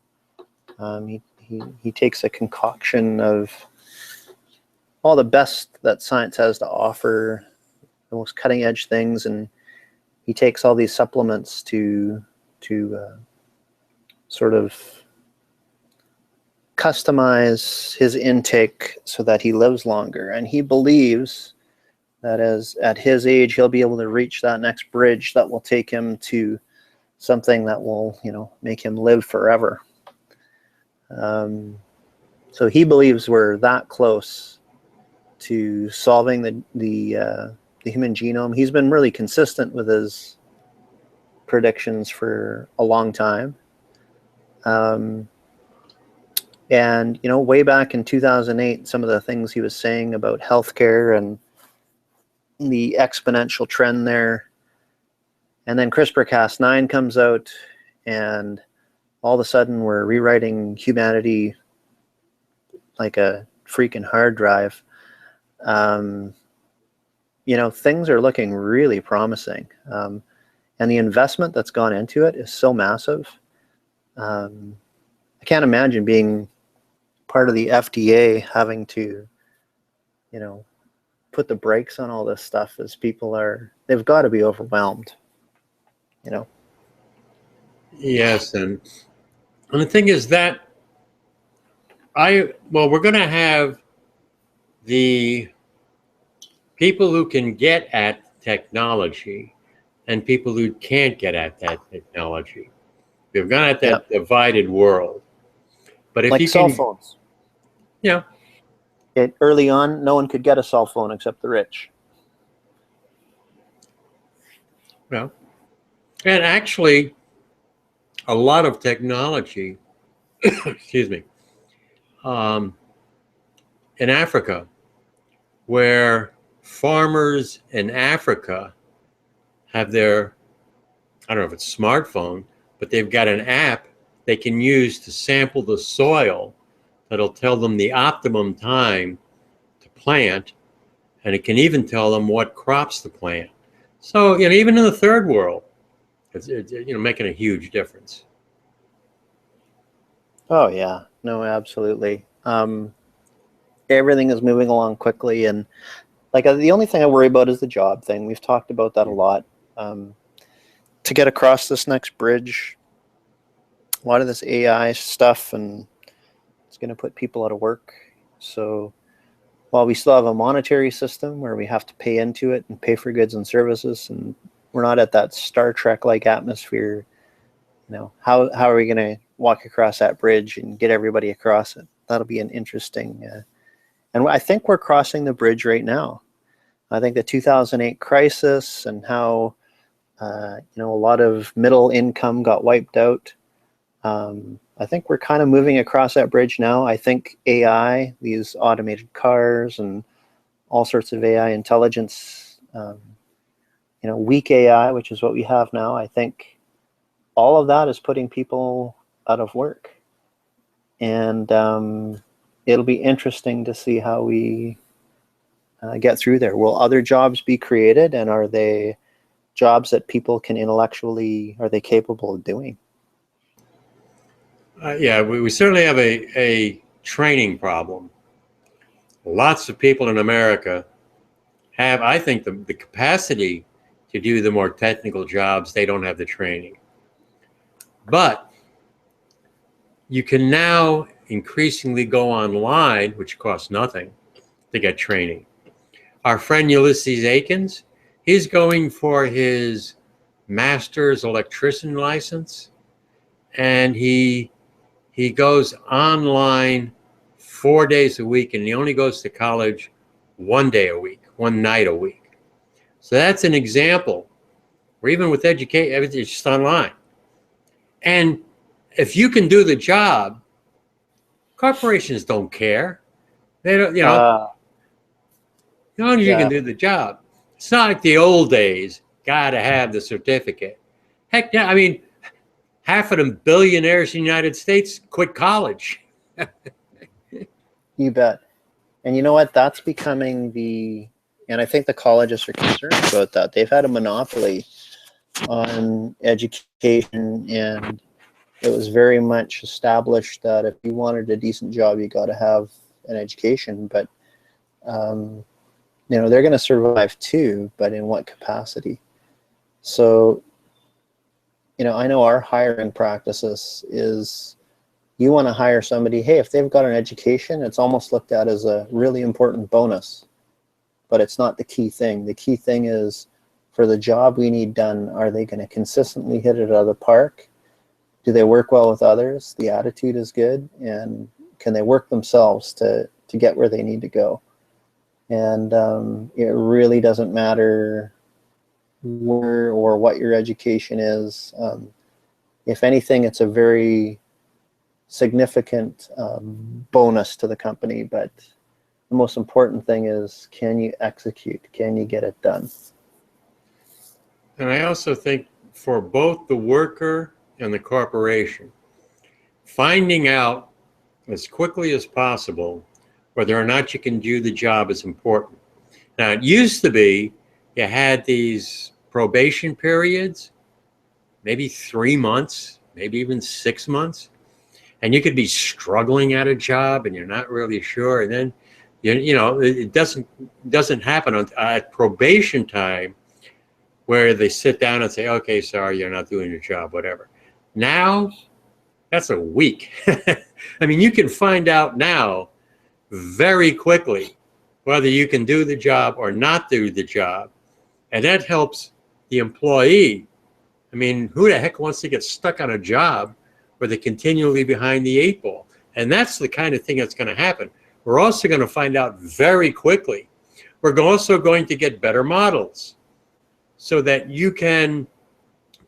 He takes a concoction of all the best that science has to offer, the most cutting edge things, and he takes all these supplements to sort of customize his intake so that he lives longer. And he believes that at his age, he'll be able to reach that next bridge that will take him to something that will, you know, make him live forever. So he believes we're that close to solving the human genome. He's been really consistent with his predictions for a long time. And, you know, way back in 2008, some of the things he was saying about healthcare and the exponential trend there. And then CRISPR-Cas9 comes out, and all of a sudden we're rewriting humanity like a freaking hard drive. You know, things are looking really promising. And the investment that's gone into it is so massive. I can't imagine being part of the FDA having to, you know, put the brakes on all this stuff, as they've got to be overwhelmed, you know. Yes, and the thing is that we're going to have the people who can get at technology and people who can't get at that technology. We've gone at that divided world. But if like you cell phones. Yeah. Early on, no one could get a cell phone except the rich. Well, and actually, a lot of technology, excuse me, in Africa, where farmers in Africa have their, I don't know if it's smartphone, but they've got an app they can use to sample the soil that'll tell them the optimum time to plant, and it can even tell them what crops to plant. So, you know, even in the third world, it's you know, making a huge difference. Oh yeah, no, absolutely. Everything is moving along quickly, and like the only thing I worry about is the job thing. We've talked about that a lot. To get across this next bridge, a lot of this AI stuff, and it's going to put people out of work. So while we still have a monetary system where we have to pay into it and pay for goods and services, and we're not at that Star Trek-like atmosphere, you know, how are we going to walk across that bridge and get everybody across it? That'll be an interesting, and I think we're crossing the bridge right now. I think the 2008 crisis and how, you know, a lot of middle income got wiped out. I think we're kind of moving across that bridge now. I think AI, these automated cars and all sorts of AI intelligence, you know, weak AI, which is what we have now, I think all of that is putting people out of work. And it'll be interesting to see how we get through there. Will other jobs be created, and are they jobs that people can intellectually, are they capable of doing? Yeah, we certainly have a training problem. Lots of people in America have, I think, the capacity to do the more technical jobs. They don't have the training. But you can now increasingly go online, which costs nothing, to get training. Our friend Ulysses Akins, he's going for his master's electrician license, and he goes online 4 days a week, and he only goes to college 1 day a week, one night a week. So that's an example or even with education, everything's just online. And if you can do the job, corporations don't care. They don't, you know, as long as you yeah. can do the job. It's not like the old days, got to have the certificate. Heck yeah, I mean, half of them billionaires in the United States quit college. You bet. And you know what? That's becoming and I think the colleges are concerned about that. They've had a monopoly on education, and it was very much established that if you wanted a decent job, you got to have an education. But, you know, they're going to survive too, but in what capacity? So, you know, I know our hiring practices is, you want to hire somebody, hey, if they've got an education, it's almost looked at as a really important bonus, but it's not the key thing. The key thing is, for the job we need done, are they going to consistently hit it out of the park? Do they work well with others? The attitude is good, and can they work themselves to get where they need to go? And it really doesn't matter where or what your education is. If anything, it's a very significant bonus to the company, but the most important thing is, can you execute? Can you get it done? And I also think for both the worker and the corporation, finding out as quickly as possible whether or not you can do the job is important. Now, it used to be you had these probation periods, maybe 3 months, maybe even 6 months, and you could be struggling at a job and you're not really sure, and then you know it doesn't happen at probation time, where they sit down and say, okay, sorry, you're not doing your job, whatever. Now, that's a week. I mean, you can find out now very quickly whether you can do the job or not do the job. And that helps the employee. I mean, who the heck wants to get stuck on a job where they're continually behind the 8 ball? And that's the kind of thing that's going to happen. We're also going to find out very quickly. We're also going to get better models, so that you can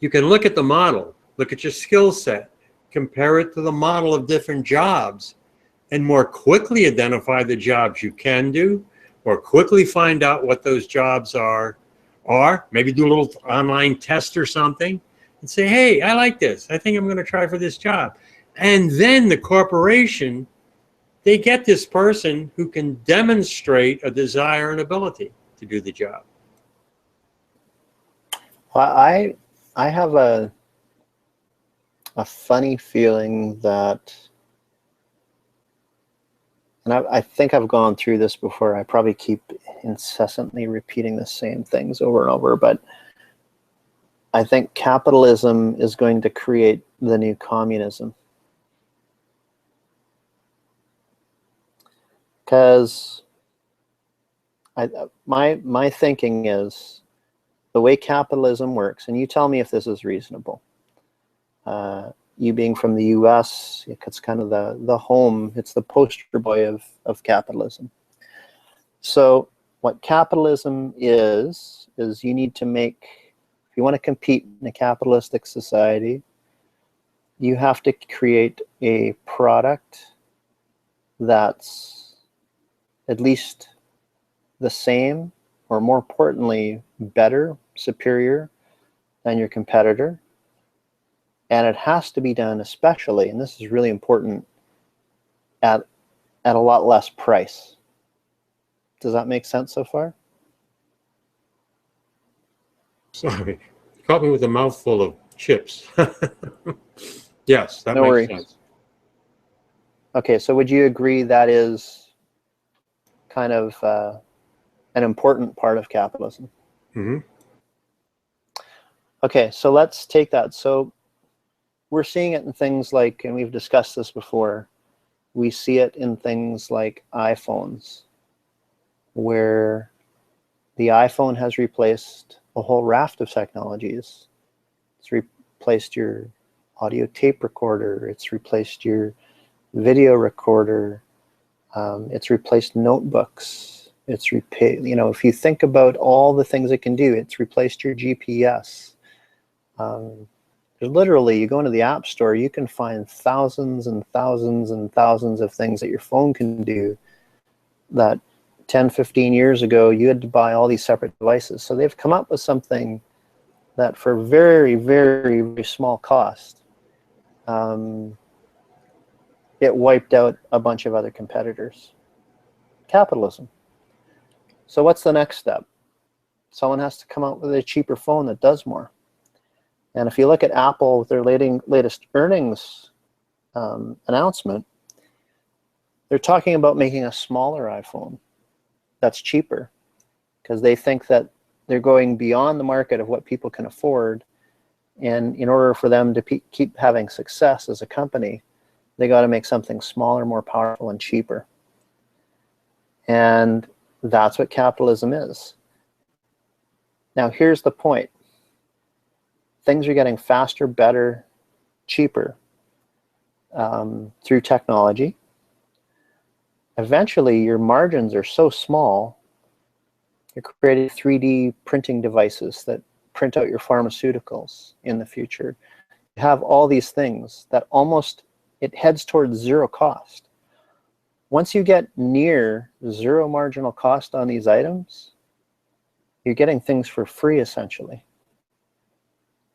look at the model, look at your skill set, compare it to the model of different jobs, and more quickly identify the jobs you can do, or quickly find out what those jobs are, or maybe do a little online test or something and say, hey, I like this. I think I'm going to try for this job. And then the corporation, they get this person who can demonstrate a desire and ability to do the job. Well, I have a funny feeling that, and I think I've gone through this before, I probably keep incessantly repeating the same things over and over, but I think capitalism is going to create the new communism. Because my thinking is, the way capitalism works, and you tell me if this is reasonable. You being from the US, it's kind of the home, it's the poster boy of capitalism. So what capitalism is you need to make, if you want to compete in a capitalistic society, you have to create a product that's at least the same, or more importantly, better, superior than your competitor. And it has to be done, especially, and this is really important, at a lot less price. Does that make sense so far? Sorry, you caught me with a mouthful of chips. Yes, that No makes worries. sense. Okay, so would you agree that is kind of an important part of capitalism? Mm-hmm. Okay, so let's take that. So we're seeing it in things like, and we've discussed this before, we see it in things like iPhones, where the iPhone has replaced a whole raft of technologies. It's replaced your audio tape recorder, it's replaced your video recorder, it's replaced notebooks, it's if you think about all the things it can do, it's replaced your GPS, Literally, you go into the App Store, you can find thousands and thousands and thousands of things that your phone can do that 10, 15 years ago, you had to buy all these separate devices. So they've come up with something that for very, very, very small cost, it wiped out a bunch of other competitors. Capitalism. So what's the next step? Someone has to come out with a cheaper phone that does more. And if you look at Apple with their latest earnings announcement, they're talking about making a smaller iPhone that's cheaper, because they think that they're going beyond the market of what people can afford. And in order for them to keep having success as a company, they got to make something smaller, more powerful, and cheaper. And that's what capitalism is. Now, here's the point. Things are getting faster, better, cheaper through technology. Eventually, your margins are so small, you're creating 3D printing devices that print out your pharmaceuticals in the future. You have all these things that it heads towards zero cost. Once you get near zero marginal cost on these items, you're getting things for free, essentially.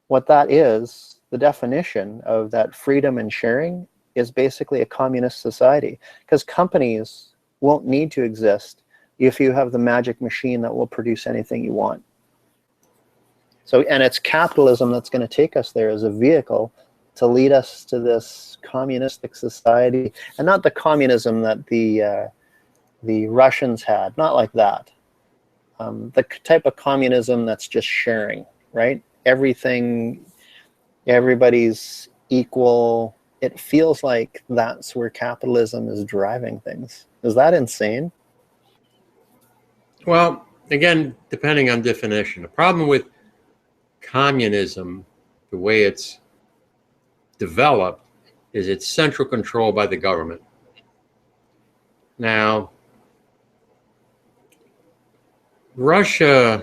What that is, the definition of that freedom and sharing, is basically a communist society, because companies won't need to exist if you have the magic machine that will produce anything you want. So, and it's capitalism that's going to take us there as a vehicle to lead us to this communistic society, and not the communism that the Russians had, not like that. The type of communism that's just sharing, right? Everybody's equal. It feels like that's where capitalism is driving things. Is that insane? Well, again, depending on definition. The problem with communism, the way it's developed, is it's central control by the government. Now, Russia,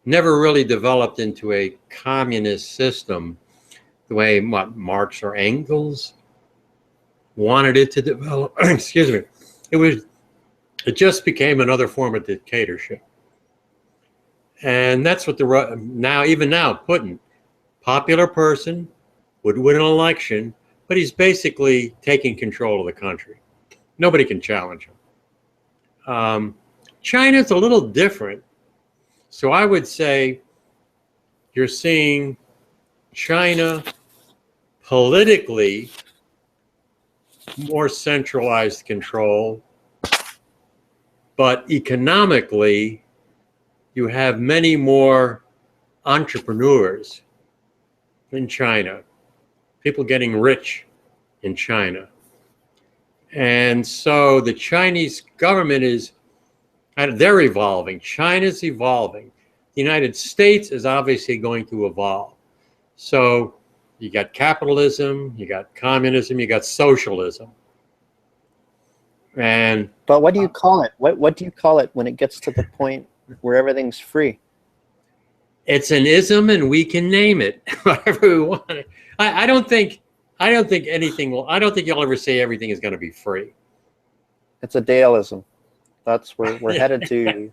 never really developed into a communist system the way Marx or Engels wanted it to develop. Excuse me. It just became another form of dictatorship. And that's what even now, Putin, popular person, would win an election, but he's basically taking control of the country. Nobody can challenge him. China's a little different. So I would say you're seeing China politically more centralized control, but economically you have many more entrepreneurs in China, people getting rich in China. And so the Chinese government they're evolving. China's evolving. The United States is obviously going to evolve. So you got capitalism, you got communism, you got socialism. But what do you call it? What do you call it when it gets to the point where everything's free? It's an ism, and we can name it whatever we want. I don't think anything will. I don't think you'll ever say everything is going to be free. It's a Daleism. That's where we're headed to.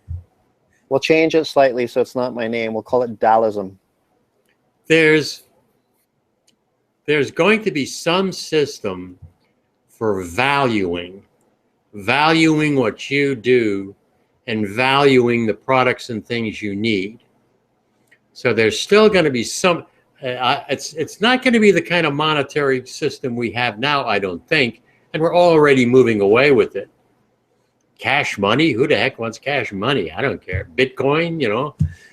We'll change it slightly so it's not my name. We'll call it Dalism. There's going to be some system for valuing what you do and valuing the products and things you need. So there's still going to be some. It's not going to be the kind of monetary system we have now, I don't think, and we're already moving away with it. Cash money? Who the heck wants cash money? I don't care. Bitcoin,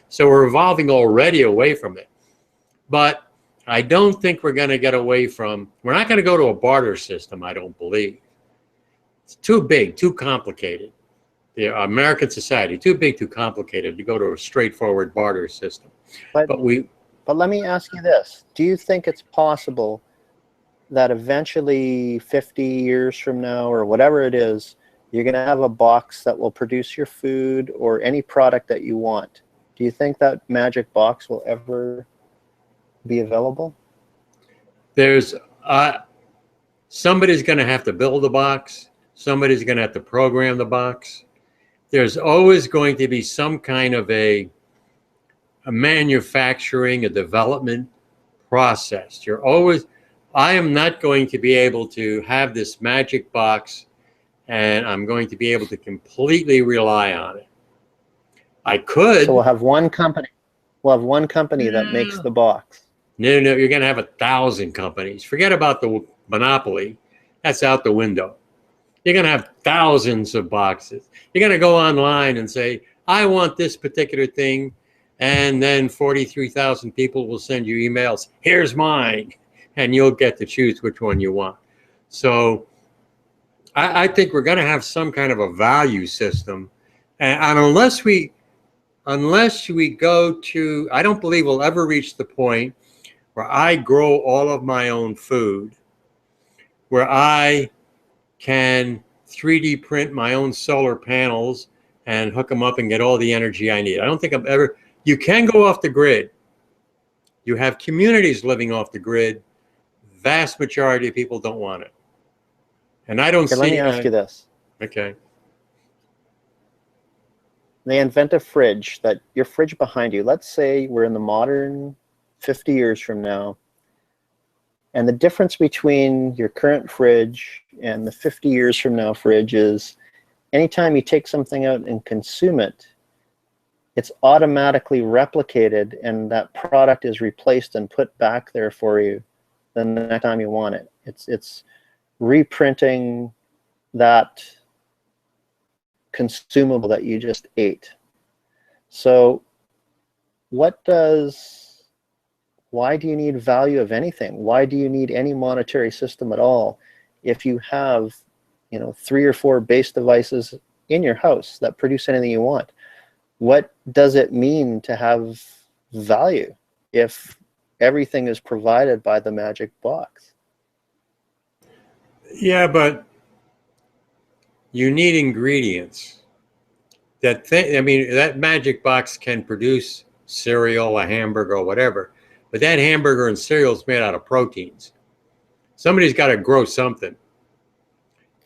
So we're evolving already away from it. But I don't think we're going to get away from. We're not going to go to a barter system, I don't believe. It's too big, too complicated. The American society, too big, too complicated to go to a straightforward barter system. But let me ask you this. Do you think it's possible that eventually 50 years from now or whatever it is, you're going to have a box that will produce your food or any product that you want? Do you think that magic box will ever be available? There's somebody's going to have to build the box. Somebody's going to have to program the box. There's always going to be some kind of a manufacturing, a development process. I am not going to be able to have this magic box and I'm going to be able to completely rely on it. I could. So we'll have one company. We'll have one company that makes the box. No, you're going to have 1,000 companies. Forget about the monopoly. That's out the window. You're going to have thousands of boxes. You're going to go online and say, I want this particular thing. And then 43,000 people will send you emails. Here's mine. And you'll get to choose which one you want. So I think we're going to have some kind of a value system. And unless we go to, I don't believe we'll ever reach the point where I grow all of my own food, where I can 3D print my own solar panels and hook them up and get all the energy I need. I don't think you can go off the grid. You have communities living off the grid. Vast majority of people don't want it. And I don't see. Let me ask you this. Okay. They invent a fridge, that your fridge behind you, let's say we're in the modern 50 years from now, and the difference between your current fridge and the 50 years from now fridge is anytime you take something out and consume it, it's automatically replicated and that product is replaced and put back there for you the next time you want it. It's reprinting that consumable that you just ate. So why do you need value of anything? Why do you need any monetary system at all if you have, 3 or 4 base devices in your house that produce anything you want? What does it mean to have value if everything is provided by the magic box? Yeah, but you need ingredients. That magic box can produce cereal, a hamburger, or whatever, but that hamburger and cereal is made out of proteins. Somebody's got to grow something.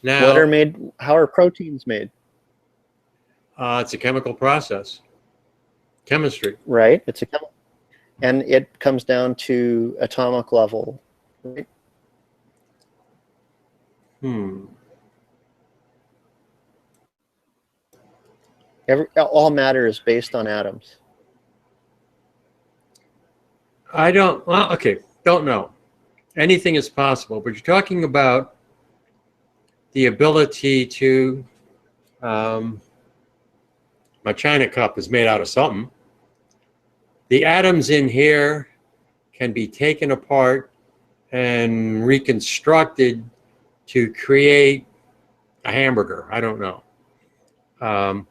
Now, how are proteins made? It's a chemical process. Chemistry. Right. And it comes down to atomic level. Right? All matter is based on atoms. Don't know. Anything is possible, but you're talking about the ability to, my China cup is made out of something. The atoms in here can be taken apart and reconstructed to create a hamburger. I don't know.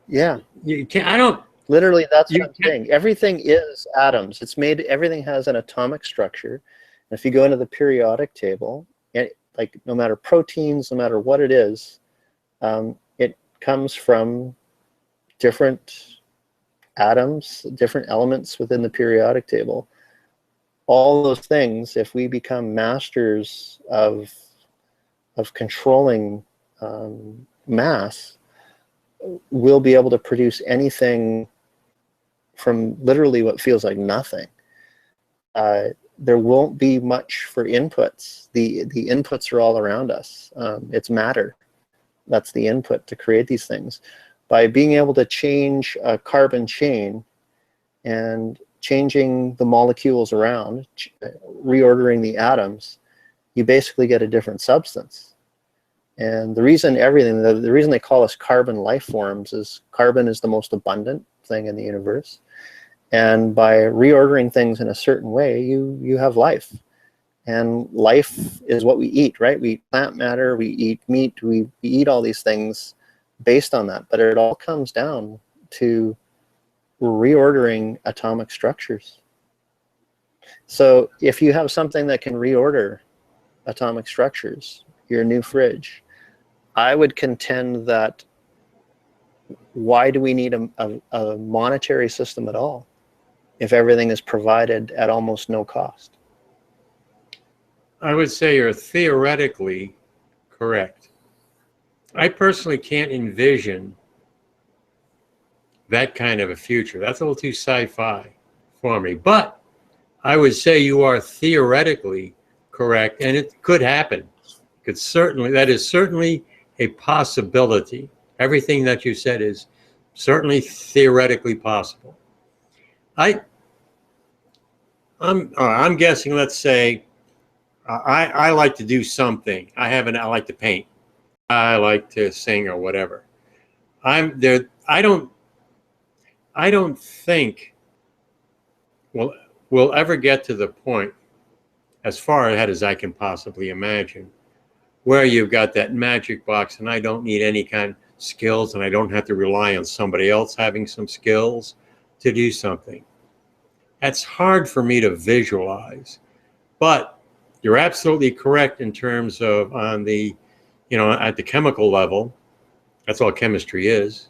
Yeah. You can't, Literally, that's what I'm saying. Everything is atoms. Everything has an atomic structure. And if you go into the periodic table, like no matter proteins, no matter what it is, it comes from different atoms, different elements within the periodic table. All those things, if we become masters of controlling mass, we'll be able to produce anything from literally what feels like nothing. There won't be much for inputs. The inputs are all around us. It's matter. That's the input to create these things. By being able to change a carbon chain and changing the molecules around, reordering the atoms, you basically get a different substance. And the reason they call us carbon life forms is carbon is the most abundant thing in the universe. And by reordering things in a certain way, you have life. And life is what we eat, right? We eat plant matter, we eat meat, we eat all these things based on that. But it all comes down to reordering atomic structures. So if you have something that can reorder atomic structures, your new fridge, I would contend that why do we need a monetary system at all? if everything is provided at almost no cost? I would say you're theoretically correct. I personally can't envision that kind of a future. That's a little too sci-fi for me. But I would say you are theoretically correct, and it could happen. Could certainly, that is certainly a possibility. Everything that you said is certainly theoretically possible. I'm guessing, let's say, I like to do something. I like to paint. I like to sing or whatever. I'm there. I don't think we'll ever get to the point, as far ahead as I can possibly imagine, where you've got that magic box and I don't need any kind of skills and I don't have to rely on somebody else having some skills to do something. That's hard for me to visualize, but you're absolutely correct in terms of on the, at the chemical level, that's all chemistry is,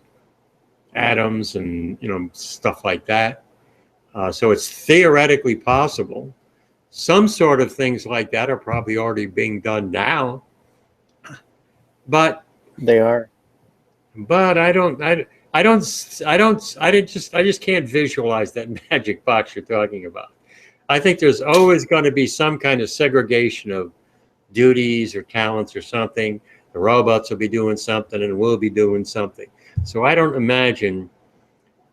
atoms and, stuff like that. So it's theoretically possible. Some sort of things like that are probably already being done now, but they are. But I just can't visualize that magic box you're talking about. I think there's always going to be some kind of segregation of duties or talents or something. The robots will be doing something and we'll be doing something. So I don't imagine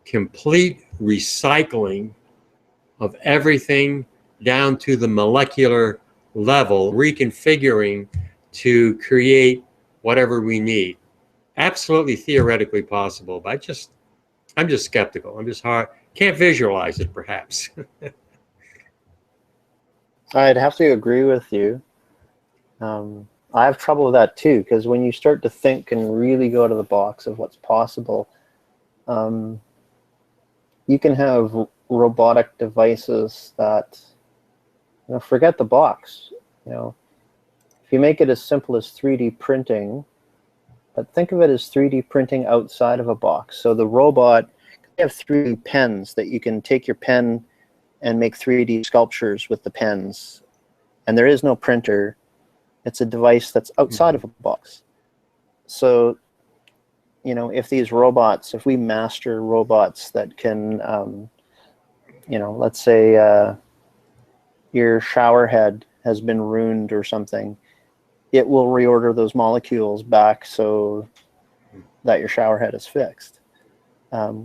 complete recycling of everything down to the molecular level, reconfiguring to create whatever we need. Absolutely theoretically possible, but I'm just skeptical. I'm just can't visualize it, perhaps. I'd have to agree with you. I have trouble with that too, because when you start to think and really go to the box of what's possible, you can have robotic devices that, forget the box. If you make it as simple as 3D printing, but think of it as 3D printing outside of a box. So the robot, you have 3D pens that you can take your pen and make 3D sculptures with the pens. And there is no printer. It's a device that's outside of a box. So, if we master robots that can, let's say your shower head has been ruined or something, it will reorder those molecules back so that your shower head is fixed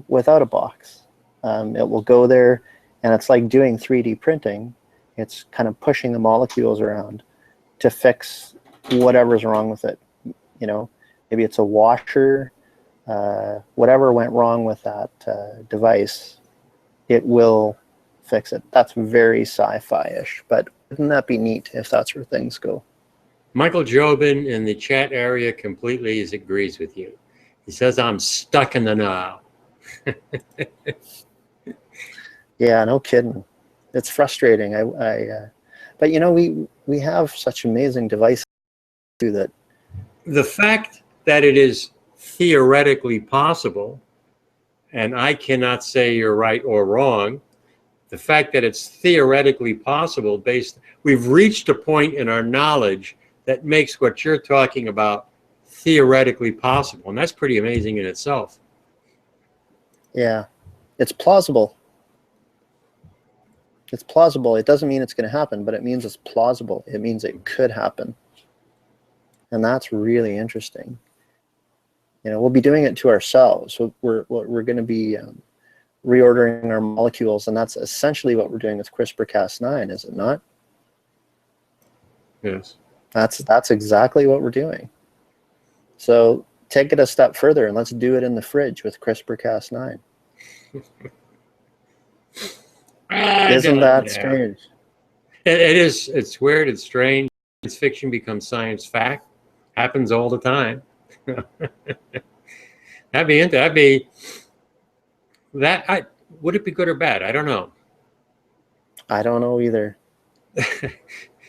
without a box. It will go there, and it's like doing 3D printing. It's kind of pushing the molecules around to fix whatever's wrong with it. Maybe it's a washer, whatever went wrong with that device, it will fix it. That's very sci-fi-ish, but wouldn't that be neat if that's where things go? Michael Jobin in the chat area completely agrees with you. He says, I'm stuck in the now. Yeah, no kidding. It's frustrating. But we have such amazing devices too that. The fact that it is theoretically possible, and I cannot say you're right or wrong, the fact that it's theoretically possible we've reached a point in our knowledge that makes what you're talking about theoretically possible. And that's pretty amazing in itself. Yeah, it's plausible. It's plausible. It doesn't mean it's going to happen, but it means it's plausible. It means it could happen. And that's really interesting. We'll be doing it to ourselves. We're going to be reordering our molecules, and that's essentially what we're doing with CRISPR-Cas9, is it not? Yes. That's exactly what we're doing. So take it a step further and let's do it in the fridge with CRISPR-Cas9. Isn't that strange? It is. It's weird. It's strange. Science fiction becomes science fact. Happens all the time. Would it be good or bad? I don't know. I don't know either.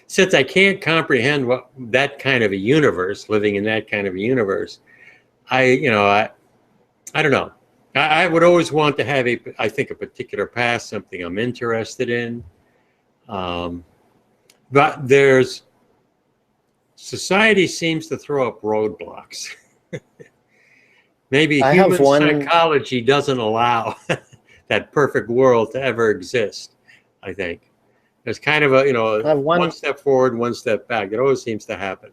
Since I can't comprehend that kind of a universe, living in that kind of a universe, I don't know. I would always want to have I think a particular path, something I'm interested in. But society seems to throw up roadblocks. Maybe I have human one. psychology doesn't allow that perfect world to ever exist, I think. There's kind of a, I have one. one step forward, one step back. It always seems to happen.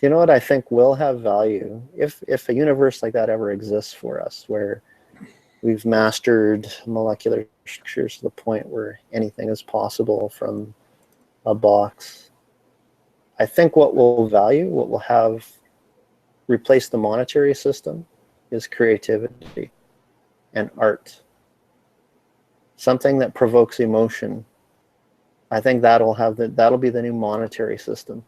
You know what I think will have value if a universe like that ever exists for us, where we've mastered molecular structures to the point where anything is possible from a box. I think what will have replace the monetary system is creativity and art. Something that provokes emotion. I think that'll be the new monetary system.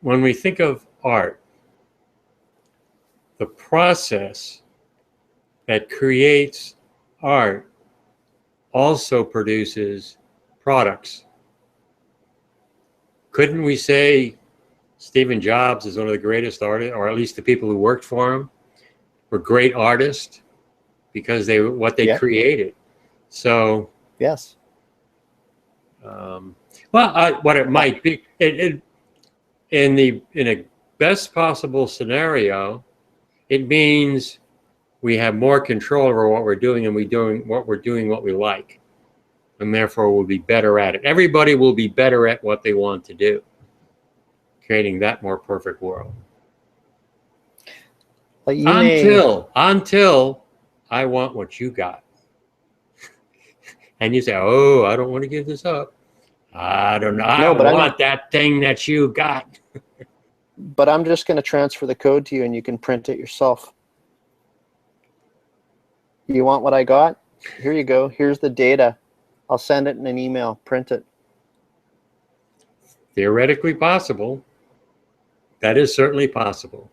When we think of art, the process that creates art also produces products. Couldn't we say Stephen Jobs is one of the greatest artists, or at least the people who worked for him were great artists because what they created? So yes. What it might be, in a best possible scenario, it means we have more control over what we're doing, and we're doing what we like, and therefore we'll be better at it. Everybody will be better at what they want to do, creating that more perfect world. But until I want what you got, and you say, "Oh, I don't want to give this up. I don't know. I want that thing that you got." But I'm just going to transfer the code to you, and you can print it yourself. You want what I got? Here you go. Here's the data. I'll send it in an email. Print it. Theoretically possible. That is certainly possible.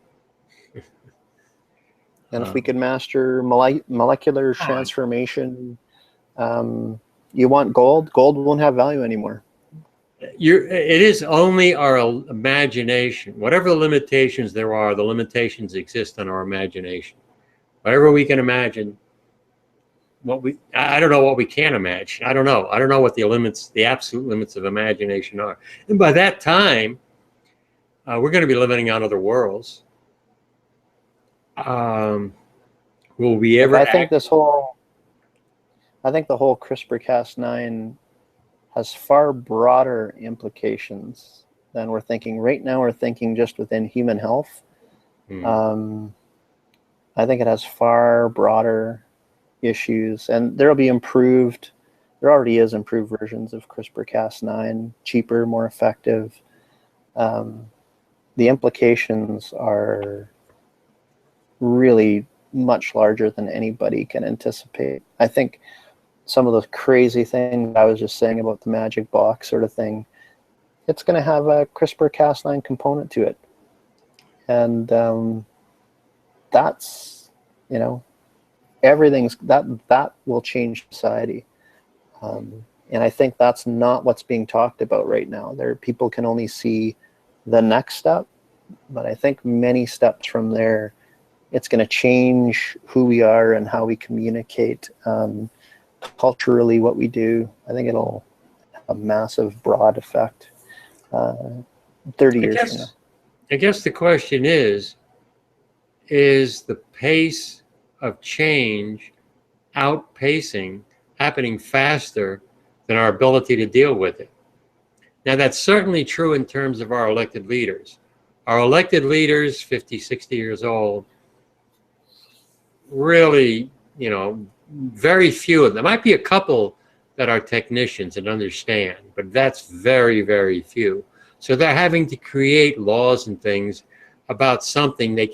And if we could master molecular transformation, you want gold? Gold won't have value anymore. It is only our imagination. Whatever the limitations there are, the limitations exist in our imagination. Whatever we can imagine, I don't know what we can imagine. I don't know what the absolute limits of imagination are. And by that time, we're going to be living on other worlds. Will we ever? I think the whole CRISPR-Cas9 has far broader implications than we're thinking. Right now, we're thinking just within human health. I think it has far broader issues, and there already is improved versions of CRISPR-Cas9, cheaper, more effective. The implications are really much larger than anybody can anticipate. I think some of the crazy things I was just saying about the magic box sort of thing, it's going to have a CRISPR-Cas9 component to it. And that's, everything's, that will change society. And I think that's not what's being talked about right now. People can only see the next step, but I think many steps from there, it's going to change who we are and how we communicate, culturally, what we do. I think it'll have a massive, broad effect 30 years from now. I guess the question is the pace of change happening faster than our ability to deal with it? Now, that's certainly true in terms of our elected leaders. Our elected leaders, 50, 60 years old, really, very few of them. There might be a couple that are technicians and understand, but that's very, very few. So they're having to create laws and things about something they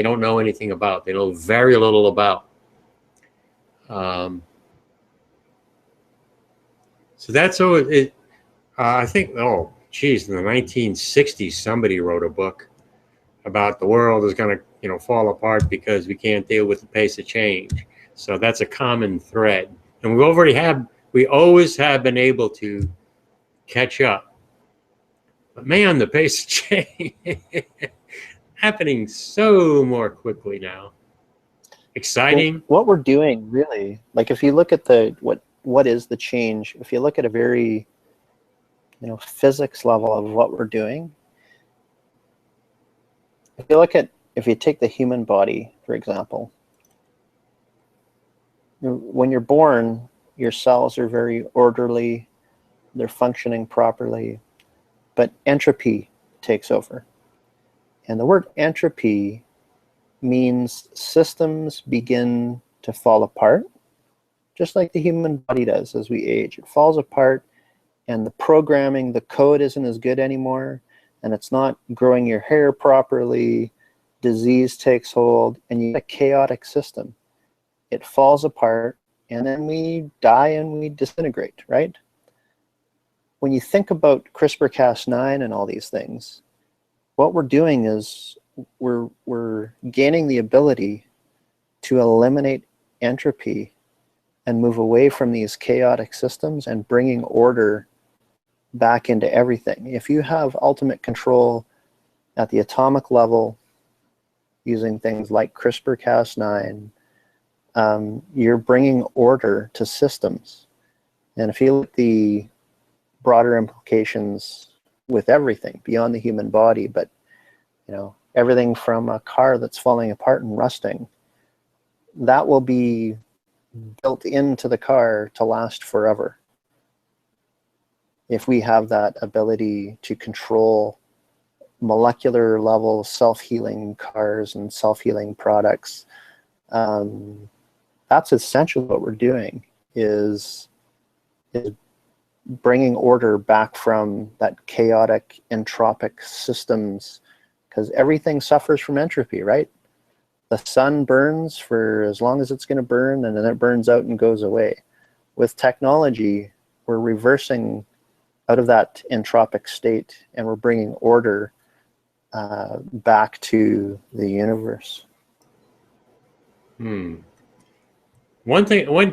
don't know anything about. They know very little about. So that's I think, in the 1960s, somebody wrote a book about the world is going to fall apart because we can't deal with the pace of change. So that's a common thread. And we always have been able to catch up. But man, the pace of change happening so more quickly now. Exciting. Well, what we're doing really, like if you look at the what is the change, if you look at a very physics level of what we're doing, if you take the human body, for example, when you're born, your cells are very orderly, they're functioning properly, but entropy takes over. And the word entropy means systems begin to fall apart, just like the human body does as we age. It falls apart, and the programming, the code isn't as good anymore, and it's not growing your hair properly, disease takes hold, and you get a chaotic system. It falls apart, and then we die and we disintegrate, right? When you think about CRISPR-Cas9 and all these things, what we're doing is we're gaining the ability to eliminate entropy and move away from these chaotic systems and bringing order back into everything. If you have ultimate control at the atomic level using things like CRISPR-Cas9, you're bringing order to systems. And if you look at the broader implications with everything beyond the human body, but everything from a car that's falling apart and rusting, that will be built into the car to last forever. If we have that ability to control molecular level self-healing cars and self-healing products, that's essentially what we're doing, is bringing order back from that chaotic entropic systems, because everything suffers from entropy, right? The sun burns for as long as it's going to burn, and then it burns out and goes away. With technology, we're reversing out of that entropic state, and we're bringing order back to the universe. One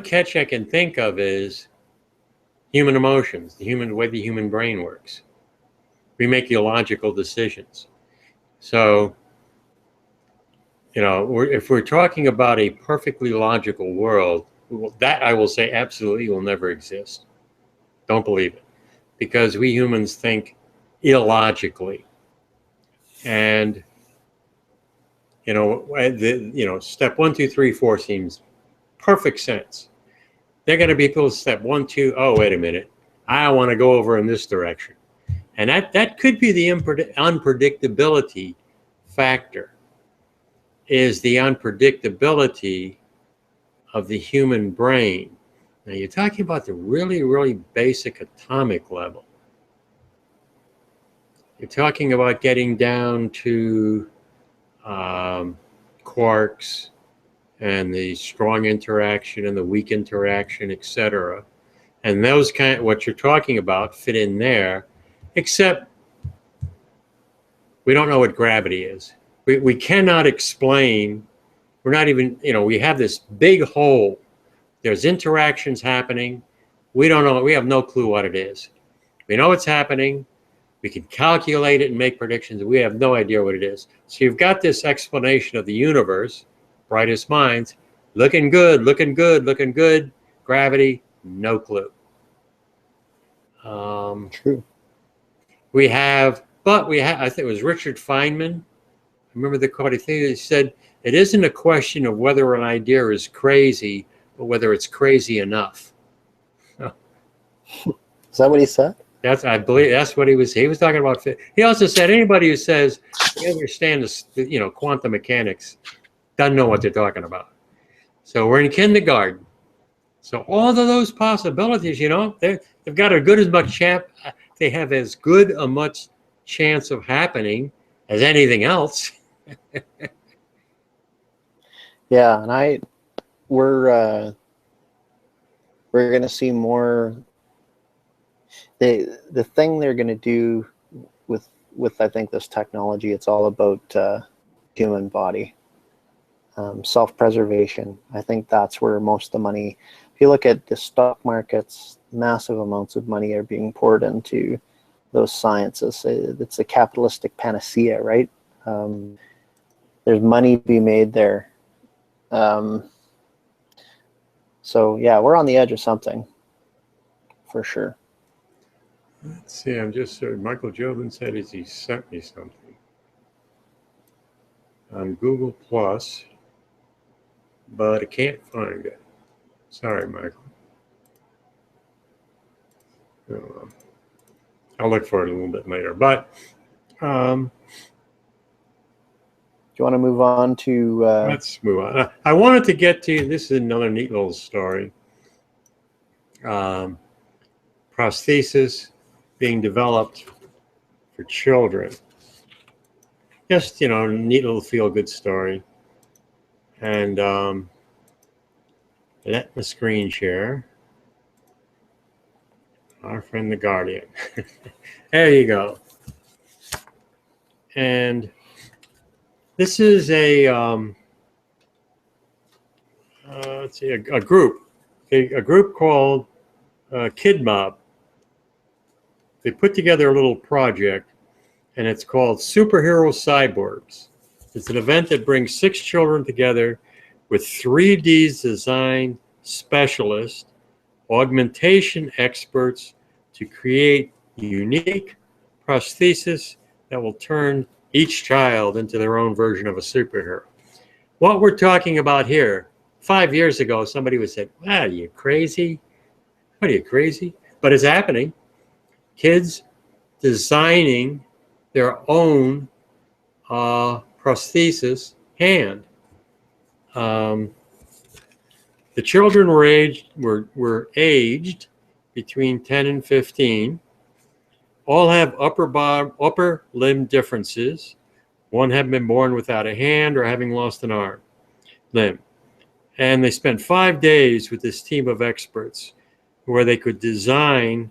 catch I can think of is human emotions, the way the human brain works. We make illogical decisions. So, if we're talking about a perfectly logical world, that I will say absolutely will never exist. Don't believe it, because we humans think illogically. And step 1, 2, 3, 4 seems perfect sense. They're going to be people step 1, 2. Oh, wait a minute, I want to go over in this direction, and that could be the unpredictability factor. Is the unpredictability of the human brain. Now you're talking about the really, really basic atomic level. You're talking about getting down to quarks and the strong interaction and the weak interaction, etc. And those what you're talking about fit in there, except we don't know what gravity is. We cannot explain. We're not even, we have this big hole. There's interactions happening. We don't know. We have no clue what it is. We know it's happening. We can calculate it and make predictions. We have no idea what it is. So you've got this explanation of the universe, brightest minds, looking good, looking good, looking good. Gravity, no clue. True. I think it was Richard Feynman. I remember the quote. I think he said, "It isn't a question of whether an idea is crazy, but whether it's crazy enough." Is that what he said? I believe that's what he was talking about. He also said anybody who says they understand this, quantum mechanics, doesn't know what they're talking about. So we're in kindergarten. So all of those possibilities, they've got they have as good a much chance of happening as anything else. Yeah, and we're going to see more. The thing they're going to do with I think this technology, it's all about human body, self-preservation. I think that's where most of the money. If you look at the stock markets, massive amounts of money are being poured into those sciences. It's a capitalistic panacea, right? There's money to be made there. So yeah, we're on the edge of something, for sure. Let's see, I'm just Michael Jobin said he sent me something on Google Plus, but I can't find it. Sorry, Michael. I'll look for it a little bit later. But do you want to move on to? Let's move on. I wanted to get to, this is another neat little story. Prostheses being developed for children. Just, you know, neat little feel-good story. And let the screen share. Our friend the Guardian. There you go. And this is a let's see, a group called Kid Mob. They put together a little project, and it's called Superhero Cyborgs. It's an event that brings 6 children together with 3D design specialists, augmentation experts to create unique prostheses that will turn each child into their own version of a superhero. What we're talking about here, 5 years ago, somebody would say, "Wow, are you crazy? What are you, crazy?" But it's happening. Kids designing their own prosthesis hand. The children were aged between 10 and 15. All have upper limb differences. One had been born without a hand or having lost an limb. And they spent 5 days with this team of experts where they could design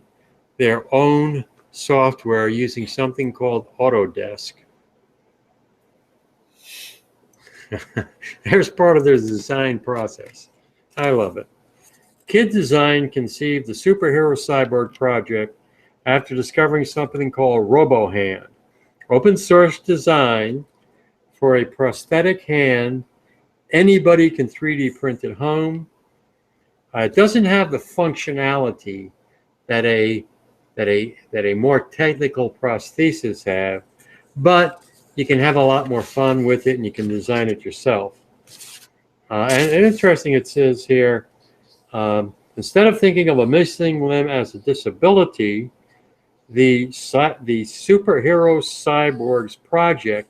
their own software using something called Autodesk. There's part of their design process. I love it. Kid Design conceived the Superhero Cyborg project after discovering something called RoboHand, open source design for a prosthetic hand anybody can 3D print at home. It doesn't have the functionality that a more technical prosthesis have, but you can have a lot more fun with it, and you can design it yourself. And interesting, it says here, instead of thinking of a missing limb as a disability, the Superhero Cyborgs project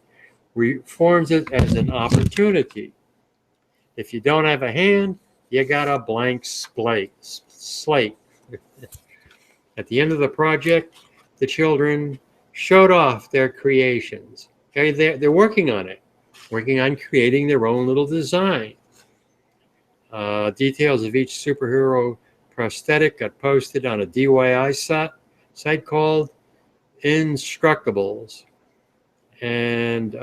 reforms it as an opportunity. If you don't have a hand, you got a blank slate. At the end of the project, the children showed off their creations. They're working on it, working on creating their own little design. Details of each superhero prosthetic got posted on a DIY site called Instructables. And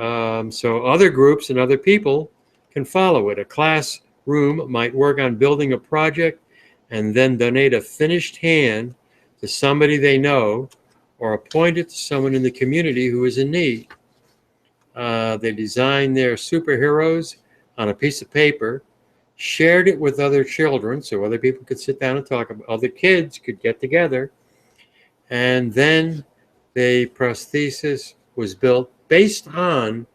so other groups and other people can follow it. A classroom might work on building a project and then donate a finished hand to somebody they know or appoint it to someone in the community who is in need. They designed their superheroes on a piece of paper, shared it with other children so other people could sit down and talk about, other kids could get together, and then the prosthesis was built based on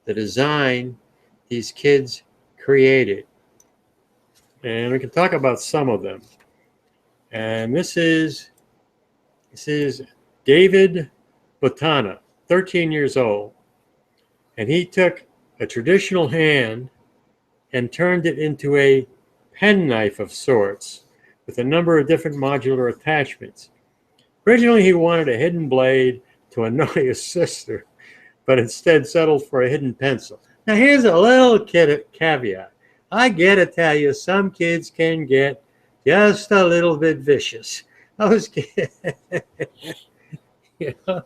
the design these kids created. And we can talk about some of them. And this is David Botana, 13 years old. And he took a traditional hand and turned it into a penknife of sorts with a number of different modular attachments. Originally, he wanted a hidden blade to annoy his sister, but instead settled for a hidden pencil. Now, here's a little caveat. I gotta tell you, some kids can get just a little bit vicious. Those kids, you know,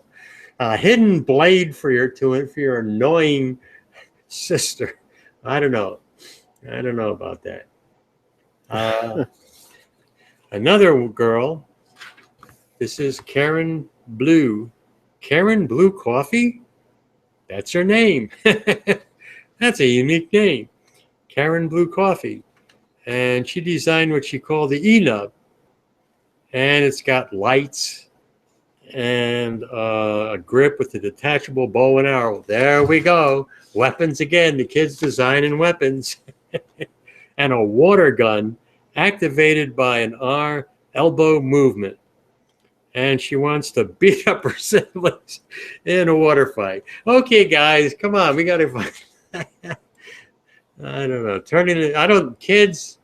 a hidden blade for your annoying sister. I don't know about that. Another girl. This is Karen Blue, Karen Blue Coffee? That's her name. That's a unique name. Karen Blue Coffee. And she designed what she called the E-Nub. And it's got lights and a grip with a detachable bow and arrow. There we go. Weapons again. The kids designing weapons. And a water gun activated by an R elbow movement. And she wants to beat up her siblings in a water fight. Okay, guys, come on. We got to fight. I don't know. Kids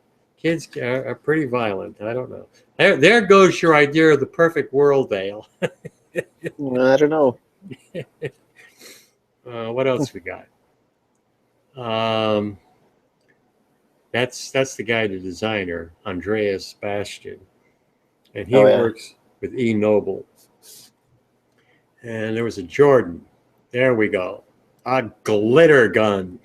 are pretty violent. I don't know. There goes your idea of the perfect world, Dale. I don't know. What else we got? That's the guy, the designer, Andreas Bastian, and he works with E. Noble. And there was a Jordan. There we go. A glitter gun.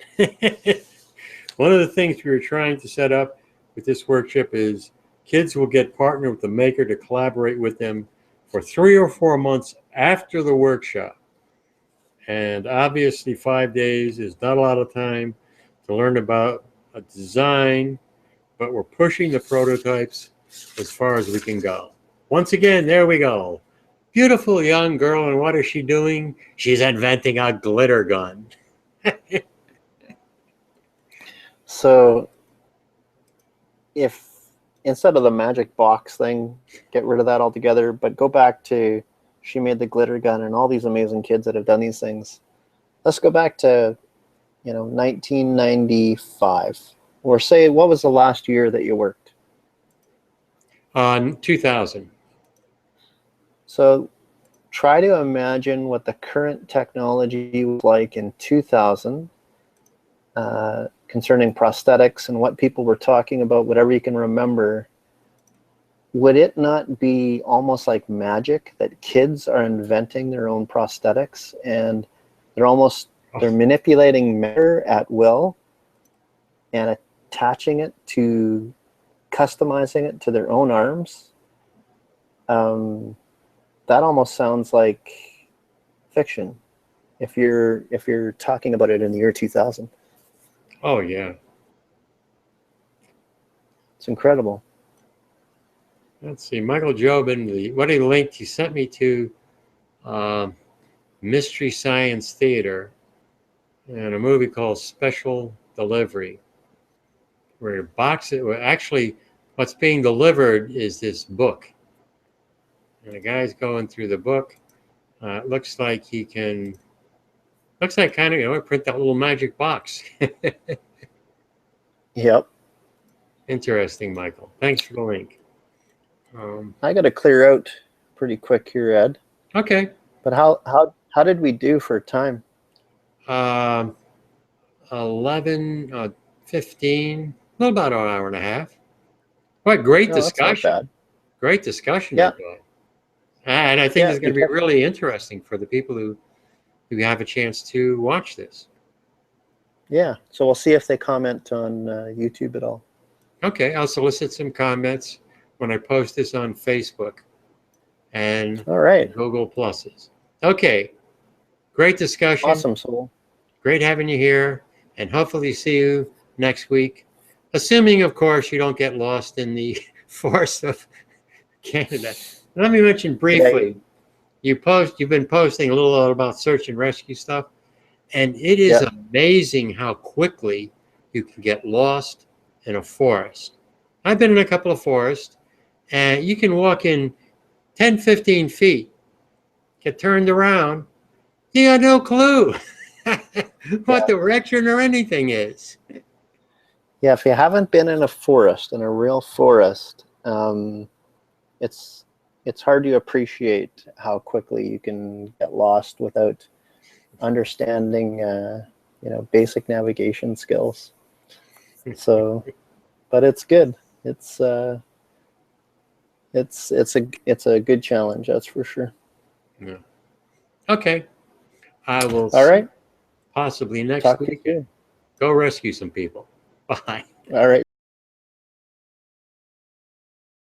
One of the things we were trying to set up with this workshop is kids will get partnered with the maker to collaborate with them for 3 or 4 months after the workshop. And obviously 5 days is not a lot of time to learn about a design, but we're pushing the prototypes as far as we can go. Once again, there we go. Beautiful young girl, and what is she doing? She's inventing a glitter gun. So if instead of the magic box thing, get rid of that altogether, but go back to she made the glitter gun and all these amazing kids that have done these things. Let's go back to 1995, or say, what was the last year that you worked? 2000. So try to imagine what the current technology was like in 2000 concerning prosthetics and what people were talking about, whatever you can remember. Would it not be almost like magic that kids are inventing their own prosthetics and they're manipulating matter at will and attaching it to, customizing it to their own arms? That almost sounds like fiction if you're talking about it in the year 2000. Oh yeah, it's incredible. Let's see, Michael Jobin, what he linked, he sent me to Mystery Science Theater and a movie called Special Delivery, where actually what's being delivered is this book. And the guy's going through the book. It looks like he can, kind of, print that little magic box. Yep. Interesting, Michael. Thanks for the link. I got to clear out pretty quick here, Ed. Okay. But how did we do for time? 11, 15, well, about an hour and a half. What great discussion. That's not bad. Great discussion. Yeah. And I think it's going to be really interesting for the people who have a chance to watch this. Yeah. So we'll see if they comment on YouTube at all. Okay. I'll solicit some comments when I post this on Facebook and Google Pluses. Okay. Great discussion. Awesome, Soul. Great having you here, and hopefully see you next week. Assuming, of course, you don't get lost in the forests of Canada. Let me mention briefly, you've been posting a little about search and rescue stuff, and it is amazing how quickly you can get lost in a forest. I've been in a couple of forests, and you can walk in 10, 15 feet, get turned around, you got no clue what direction or anything is. Yeah, if you haven't been in a forest, in a real forest, it's hard to appreciate how quickly you can get lost without understanding, basic navigation skills. So, but it's good. It's a good challenge, that's for sure. Yeah. Okay. I will. All right. Possibly next Talk week. to you soon. Go rescue some people. Bye. All right.